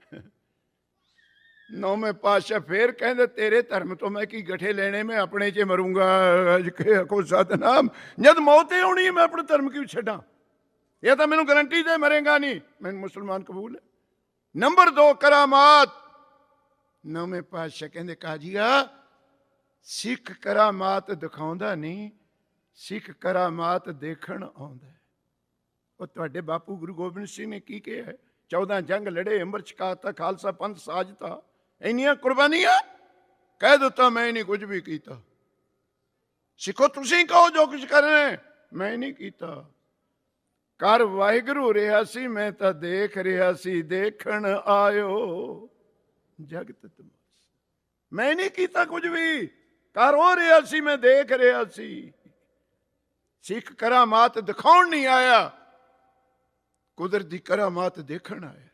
ਨੌਵੇਂ ਪਾਤਸ਼ਾਹ ਫੇਰ ਕਹਿੰਦੇ, ਤੇਰੇ ਧਰਮ ਤੋਂ ਮੈਂ ਕੀ ਗਠੇ ਲੈਣੇ, ਮੈਂ ਆਪਣੇ 'ਚ ਮਰੂੰਗਾ। ਅੱਜ ਕੇ ਆਖੋ ਸਤਨਾਮ। ਜਦ ਮੌਤ ਹੀ ਆਉਣੀ ਹੈ, ਮੈਂ ਆਪਣਾ ਧਰਮ ਕਿਉਂ ਛੱਡਾਂ? ਇਹ ਤਾਂ ਮੈਨੂੰ ਗਰੰਟੀ ਦੇ ਮਰੇਗਾ ਨਹੀਂ। ਮੈਨੂੰ ਮੁਸਲਮਾਨ ਕਬੂਲ ਹੈ। ਨੰਬਰ 2 ਕਰਾਮਾਤ। ਨੌਵੇਂ ਪਾਤਸ਼ਾਹ ਕਹਿੰਦੇ ਕਾਜੀਆ, ਸਿੱਖ ਕਰਾਮਾਤ ਦਿਖਾਉਂਦਾ ਨਹੀਂ, ਸਿੱਖ ਕਰਾਮਾਤ ਦੇਖਣ ਆਉਂਦਾ। ਉਹ ਤੁਹਾਡੇ ਬਾਪੂ ਗੁਰੂ ਗੋਬਿੰਦ ਸਿੰਘ ਨੇ ਕੀ ਕਿਹਾ? 14 ਜੰਗ ਲੜੇ, ਅੰਮ੍ਰਿਤ ਛਕਾਤਾ, ਖਾਲਸਾ ਪੰਥ ਸਾਜਤਾ, ਇੰਨੀਆਂ ਕੁਰਬਾਨੀਆਂ, ਕਹਿ ਦਿੱਤਾ ਮੈਂ ਨਹੀਂ ਕੁਝ ਵੀ ਕੀਤਾ। ਸਿੱਖੋ ਤੁਸੀਂ ਕਹੋ ਜੋ ਕੁਝ ਕਰਨਾ, ਮੈਂ ਨਹੀਂ ਕੀਤਾ। ਕਰ ਵਾਹਿਗੁਰੂ ਰਿਹਾ ਸੀ, ਮੈਂ ਤਾਂ ਦੇਖ ਰਿਹਾ ਸੀ, ਦੇਖਣ ਆਇਓ ਜਗਤ ਤਮਾਸ਼ਾ। ਮੈਂ ਨਹੀਂ ਕੀਤਾ ਕੁਝ ਵੀ, ਕਰ ਹੋ ਰਿਹਾ ਸੀ, ਮੈਂ ਦੇਖ ਰਿਹਾ ਸੀ। ਸਿੱਖ ਕਰਾਮਾਤ ਦਿਖਾਉਣ ਨਹੀਂ ਆਇਆ, ਕੁਦਰਤ ਦੀ ਕਰਾਮਾਤ ਦੇਖਣ ਆਇਆ।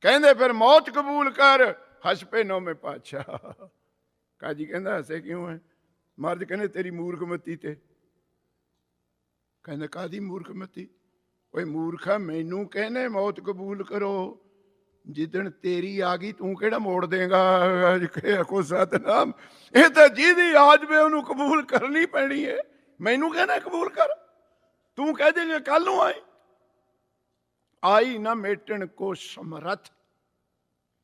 ਕਹਿੰਦੇ ਫਿਰ ਮੌਤ ਕਬੂਲ ਕਰ। ਹੱਸ ਪਏ ਨੌਵੇਂ ਪਾਤਸ਼ਾਹ। ਕਾਜੀ ਕਹਿੰਦਾ ਹੱਸੇ ਕਿਉਂ ਹੈ? ਮਰਦ ਕਹਿੰਦੇ ਤੇਰੀ ਮੂਰਖਮਤੀ ਤੇ। ਕਹਿੰਦੇ ਕਾਦੀ ਮੂਰਖਮਤੀ? ਓਏ ਮੂਰਖਾ, ਮੈਨੂੰ ਕਹਿੰਦੇ ਮੌਤ ਕਬੂਲ ਕਰੋ, ਜਿੱਦਣ ਤੇਰੀ ਆ ਗਈ ਤੂੰ ਕਿਹੜਾ ਮੋੜ ਦੇਗਾ? ਕੋ ਸਤਨਾਮ, ਇਹ ਤਾਂ ਜਿਹਦੀ ਆ ਜਾਵੇ ਉਹਨੂੰ ਕਬੂਲ ਕਰਨੀ ਪੈਣੀ ਹੈ। ਮੈਨੂੰ ਕਹਿੰਦਾ ਕਬੂਲ ਕਰ, ਤੂੰ ਕਹਿ ਦੇਗਾ ਕੱਲ ਨੂੰ ਆਈ। ਆਈ ਨਾ ਮੇਟਣ ਕੋ ਸਮਰੱਥ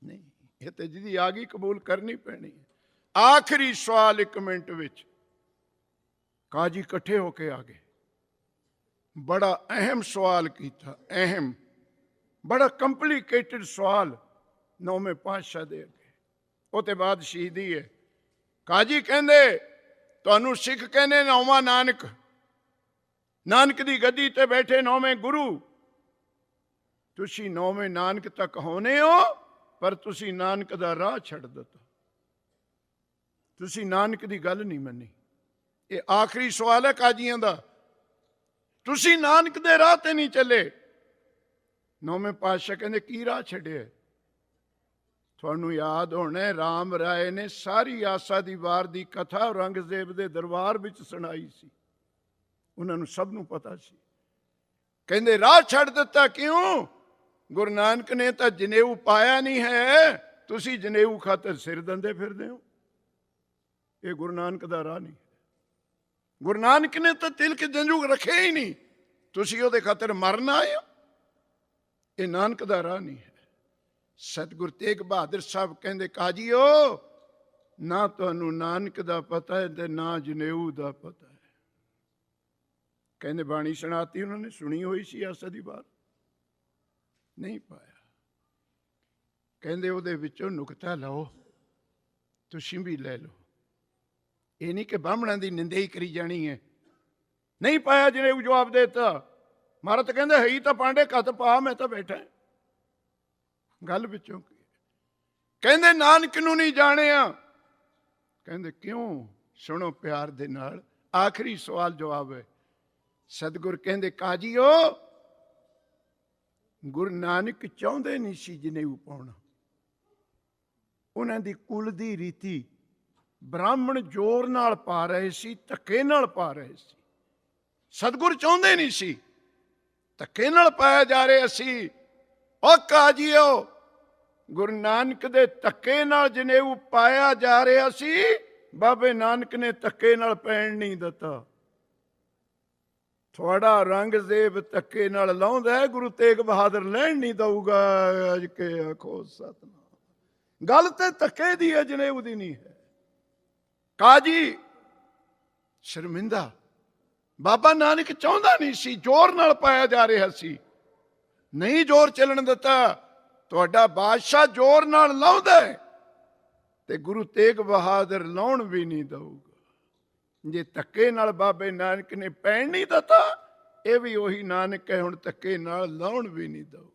ਨਹੀਂ, ਇਹ ਤੇ ਜਿਹਦੀ ਆ ਗਈ ਕਬੂਲ ਕਰਨੀ ਪੈਣੀ ਹੈ। ਆਖਰੀ ਸਵਾਲ 1 ਮਿੰਟ ਵਿੱਚ ਕਾਜੀ ਇਕੱਠੇ ਹੋ ਕੇ ਆ ਗਏ। ਬੜਾ ਅਹਿਮ ਸਵਾਲ ਕੀਤਾ, ਅਹਿਮ, ਬੜਾ ਕੰਪਲੀਕੇਟਡ ਸਵਾਲ ਨੌਵੇਂ ਪਾਤਸ਼ਾਹ ਦੇ ਅੱਗੇ। ਉਹ ਤੇ ਬਾਅਦ ਸ਼ਹੀਦੀ ਹੈ। ਕਾਜੀ ਕਹਿੰਦੇ ਤੁਹਾਨੂੰ ਸਿੱਖ ਕਹਿੰਦੇ ਨੌਵਾਂ ਨਾਨਕ, ਨਾਨਕ ਦੀ ਗੱਦੀ ਤੇ ਬੈਠੇ ਨੌਵੇਂ ਗੁਰੂ। ਤੁਸੀਂ ਨੌਵੇਂ ਨਾਨਕ ਤੱਕ ਹੋਣੇ ਹੋ, ਪਰ ਤੁਸੀਂ ਨਾਨਕ ਦਾ ਰਾਹ ਛੱਡ ਦਿੱਤਾ, ਤੁਸੀਂ ਨਾਨਕ ਦੀ ਗੱਲ ਨਹੀਂ ਮੰਨੀ। ਇਹ ਆਖਰੀ ਸਵਾਲ ਹੈ ਕਾਜੀਆਂ ਦਾ, ਤੁਸੀਂ ਨਾਨਕ ਦੇ ਰਾਹ ਤੇ ਨਹੀਂ ਚੱਲੇ। ਨੌਵੇਂ ਪਾਤਸ਼ਾਹ ਕਹਿੰਦੇ ਕੀ ਰਾਹ ਛੱਡਿਆ? ਤੁਹਾਨੂੰ ਯਾਦ ਹੋਣਾ ਰਾਮ ਰਾਏ ਨੇ ਸਾਰੀ ਆਸਾ ਦੀ ਵਾਰ ਦੀ ਕਥਾ ਔਰੰਗਜ਼ੇਬ ਦੇ ਦਰਬਾਰ ਵਿੱਚ ਸੁਣਾਈ ਸੀ, ਉਹਨਾਂ ਨੂੰ ਸਭ ਨੂੰ ਪਤਾ ਸੀ। ਕਹਿੰਦੇ ਰਾਹ ਛੱਡ ਦਿੱਤਾ ਕਿਉਂ? ਗੁਰੂ ਨਾਨਕ ਨੇ ਤਾਂ ਜਨੇਊ ਪਾਇਆ ਨਹੀਂ ਹੈ, ਤੁਸੀਂ ਜਨੇਊ ਖਾਤਰ ਸਿਰ ਦੰਦੇ ਫਿਰਦੇ ਹੋ। ਇਹ ਗੁਰੂ ਨਾਨਕ ਦਾ ਰਾਹ ਨਹੀਂ। ਗੁਰੂ ਨਾਨਕ ਨੇ ਤਾਂ ਤਿਲਕ ਜੰਜੂ ਰੱਖੇ ਹੀ ਨਹੀਂ, ਤੁਸੀਂ ਉਹਦੇ ਖਾਤਰ ਮਰਨ ਆਏ ਹੋ। ਇਹ ਨਾਨਕ ਦਾ ਰਾਹ ਨਹੀਂ ਹੈ। ਸਤਿਗੁਰ ਤੇਗ ਬਹਾਦਰ ਸਾਹਿਬ ਕਹਿੰਦੇ ਕਾਜੀਓ, ਨਾ ਤੁਹਾਨੂੰ ਨਾਨਕ ਦਾ ਪਤਾ ਹੈ ਤੇ ਨਾ ਜਨੇਊ ਦਾ ਪਤਾ ਹੈ। ਕਹਿੰਦੇ ਬਾਣੀ ਸੁਣਾਤੀ, ਉਹਨਾਂ ਨੇ ਸੁਣੀ ਹੋਈ ਸੀ ਆਸਾ ਦੀ ਬਾਤ, ਨਹੀਂ ਪਾਇਆ। ਕਹਿੰਦੇ ਉਹਦੇ ਵਿੱਚੋਂ ਨੁਕਤਾ ਲਓ, ਤੁਸੀਂ ਵੀ ਲੈ ਲਓ। ਇਹ ਨਹੀਂ ਕਿ ਬਾਹਮਣਾਂ ਦੀ ਨਿੰਦਾ ਹੀ ਕਰੀ ਜਾਣੀ ਹੈ। ਨਹੀਂ ਪਾਇਆ ਜਨੇਊ, ਜਵਾਬ ਦੇ ਦਿੱਤਾ। ਮਹਾਰਾਜ ਕਹਿੰਦੇ ਹੈ ਹੀ ਤਾਂ ਪਾਂਡੇ ਘੱਟ ਪਾ, ਮੈਂ ਤਾਂ ਬੈਠਾ। ਗੱਲ ਵਿੱਚੋਂ ਕੀ? ਕਹਿੰਦੇ ਨਾਨਕ ਨੂੰ ਨਹੀਂ ਜਾਣਿਆ। ਕਹਿੰਦੇ ਕਿਉਂ? ਸੁਣੋ ਪਿਆਰ ਦੇ ਨਾਲ, ਆਖਰੀ ਸਵਾਲ ਜਵਾਬ ਹੈ। ਸਤਿਗੁਰ ਕਹਿੰਦੇ ਕਾਜੀਓ, ਗੁਰੂ ਨਾਨਕ ਚਾਹੁੰਦੇ ਨਹੀਂ ਸੀ ਜਨੇਊ ਪਾਉਣਾ। ਉਹਨਾਂ ਦੀ ਕੁਲ ਦੀ ਰੀਤੀ, ਬ੍ਰਾਹਮਣ ਜ਼ੋਰ ਨਾਲ ਪਾ ਰਹੇ ਸੀ, ਧੱਕੇ ਨਾਲ ਪਾ ਰਹੇ ਸੀ। ਸਤਿਗੁਰ ਚਾਹੁੰਦੇ ਨਹੀਂ ਸੀ, ਧੱਕੇ ਨਾਲ ਪਾਇਆ ਜਾ ਰਿਹਾ ਸੀ। ਉਹ ਕਾਜੀਓ, ਗੁਰੂ ਨਾਨਕ ਦੇ ਧੱਕੇ ਨਾਲ ਜਨੇਊ ਪਾਇਆ ਜਾ ਰਿਹਾ ਸੀ, ਬਾਬੇ ਨਾਨਕ ਨੇ ਧੱਕੇ ਨਾਲ ਪੈਣ ਨਹੀਂ ਦਿੱਤਾ। ਤੁਹਾਡਾ ਔਰੰਗਜ਼ੇਬ ਧੱਕੇ ਨਾਲ ਲਾਉਂਦਾ ਹੈ, ਗੁਰੂ ਤੇਗ ਬਹਾਦਰ ਲੈਣ ਨਹੀਂ ਦਊਗਾ। ਅੱਜ ਕੇ ਆਖੋ ਸਤਨਾਮ। ਗੱਲ ਤੇ ਧੱਕੇ ਦੀ ਹੈ, ਜਨੇਊ ਦੀ ਨਹੀਂ ਹੈ। ਕਾਜੀ ਸ਼ਰਮਿੰਦਾ, ਬਾਬਾ ਨਾਨਕ ਚਾਹੁੰਦਾ ਨਹੀਂ ਸੀ, ਜ਼ੋਰ ਨਾਲ ਪਾਇਆ ਜਾ ਰਿਹਾ ਸੀ, ਨਹੀਂ ਜ਼ੋਰ ਚੱਲਣ ਦਿੱਤਾ। ਤੁਹਾਡਾ ਬਾਦਸ਼ਾਹ ਜ਼ੋਰ ਨਾਲ ਲਾਉਂਦਾ ਤੇ ਗੁਰੂ ਤੇਗ ਬਹਾਦਰ ਲਾਉਣ ਵੀ ਨਹੀਂ ਦਊਗਾ। ਜੇ ਧੱਕੇ ਨਾਲ ਬਾਬੇ ਨਾਨਕ ਨੇ ਪੈਣ ਨਹੀਂ ਦਿੱਤਾ, ਇਹ ਵੀ ਉਹੀ ਨਾਨਕ ਹੈ, ਹੁਣ ਧੱਕੇ ਨਾਲ ਲਾਉਣ ਵੀ ਨਹੀਂ ਦਊਗਾ।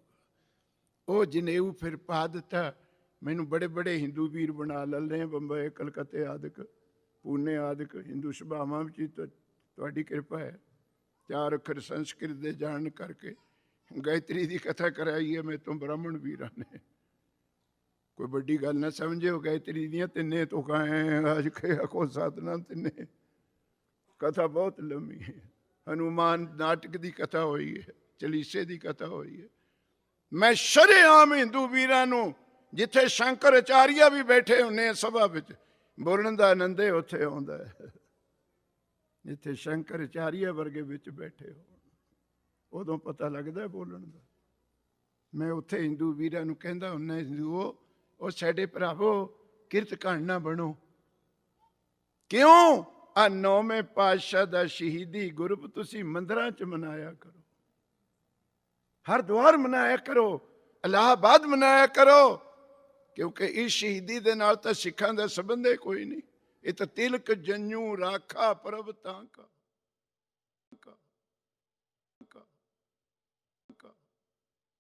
ਉਹ ਜਨੇਊ ਫਿਰ ਪਾ ਦਿੱਤਾ। ਮੈਨੂੰ ਬੜੇ ਬੜੇ ਹਿੰਦੂ ਵੀਰ ਬਣਾ ਲੈਂਦੇ, ਬੰਬਈ, ਕਲਕੱਤੇ ਆਦਿਕ, ਪੂਨੇ ਆਦਿਕ ਹਿੰਦੂ ਸਭਾਵਾਂ ਵਿੱਚ ਤੁਹਾਡੀ ਕਿਰਪਾ ਹੈ। 4 ਅੱਖਰ ਸੰਸਕ੍ਰਿਤ ਦੇ ਜਾਣ ਕਰਕੇ ਗਾਇਤਰੀ ਦੀ ਕਥਾ ਕਰਾਈ ਹੈ ਮੇਰੇ ਤੋਂ ਬ੍ਰਾਹਮਣ ਵੀਰਾਂ ਨੇ। ਕੋਈ ਵੱਡੀ ਗੱਲ ਨਾ ਸਮਝਿਓ, ਗਾਇਤਰੀ ਦੀਆਂ 3 ਤੁਕਾਂ ਹੈ। ਅੱਜ ਕੋ ਸਤਨਾਮ 3 ਕਥਾ ਬਹੁਤ ਲੰਮੀ ਹੈ। ਹਨੂਮਾਨ ਨਾਟਕ ਦੀ ਕਥਾ ਹੋਈ ਹੈ, ਚਲੀਸੇ ਦੀ ਕਥਾ ਹੋਈ ਹੈ। ਮੈਂ ਸ਼ਰੇਆਮ ਹਿੰਦੂ ਵੀਰਾਂ ਨੂੰ, ਜਿੱਥੇ ਸ਼ੰਕਰ ਆਚਾਰੀਆ ਵੀ ਬੈਠੇ ਹੁੰਦੇ ਆ ਸਭਾ ਵਿੱਚ, ਬੋਲਣ ਦਾ ਆਨੰਦ ਉੱਥੇ ਆਉਂਦਾ ਹੈ। ਜਿੱਥੇ ਸ਼ੰਕਰ ਆਚਾਰੀਆ ਵਰਗੇ ਵਿੱਚ ਬੈਠੇ ਹੋ, ਉਦੋਂ ਪਤਾ ਲੱਗਦਾ ਬੋਲਣ ਦਾ। ਮੈਂ ਉੱਥੇ ਹਿੰਦੂ ਵੀਰਾਂ ਨੂੰ ਕਹਿੰਦਾ ਹੁੰਦਾ, ਹਿੰਦੂਓ ਉਹ ਸਾਡੇ ਭਰਾਵੋ ਕਿਰਤ ਘਣ ਨਾ ਬਣੋ। ਕਿਉਂ? ਆ 9ਵੇਂ ਪਾਤਸ਼ਾਹ ਦਾ ਸ਼ਹੀਦੀ ਗੁਰਬ ਤੁਸੀਂ ਮੰਦਿਰਾਂ 'ਚ ਮਨਾਇਆ ਕਰੋ, ਹਰਿਦੁਆਰ ਮਨਾਇਆ ਕਰੋ, ਇਲਾਹਾਬਾਦ ਮਨਾਇਆ ਕਰੋ, ਕਿਉਂਕਿ ਇਸ ਸ਼ਹੀਦੀ ਦੇ ਨਾਲ ਤਾਂ ਸਿੱਖਾਂ ਦਾ ਸੰਬੰਧ ਹੀ ਕੋਈ ਨਹੀਂ। ਇਹ ਤਾਂ ਤਿਲਕ ਜੰਨੂ ਰਾਖਾ ਪ੍ਰਭ ਤਾਂ ਕਾ।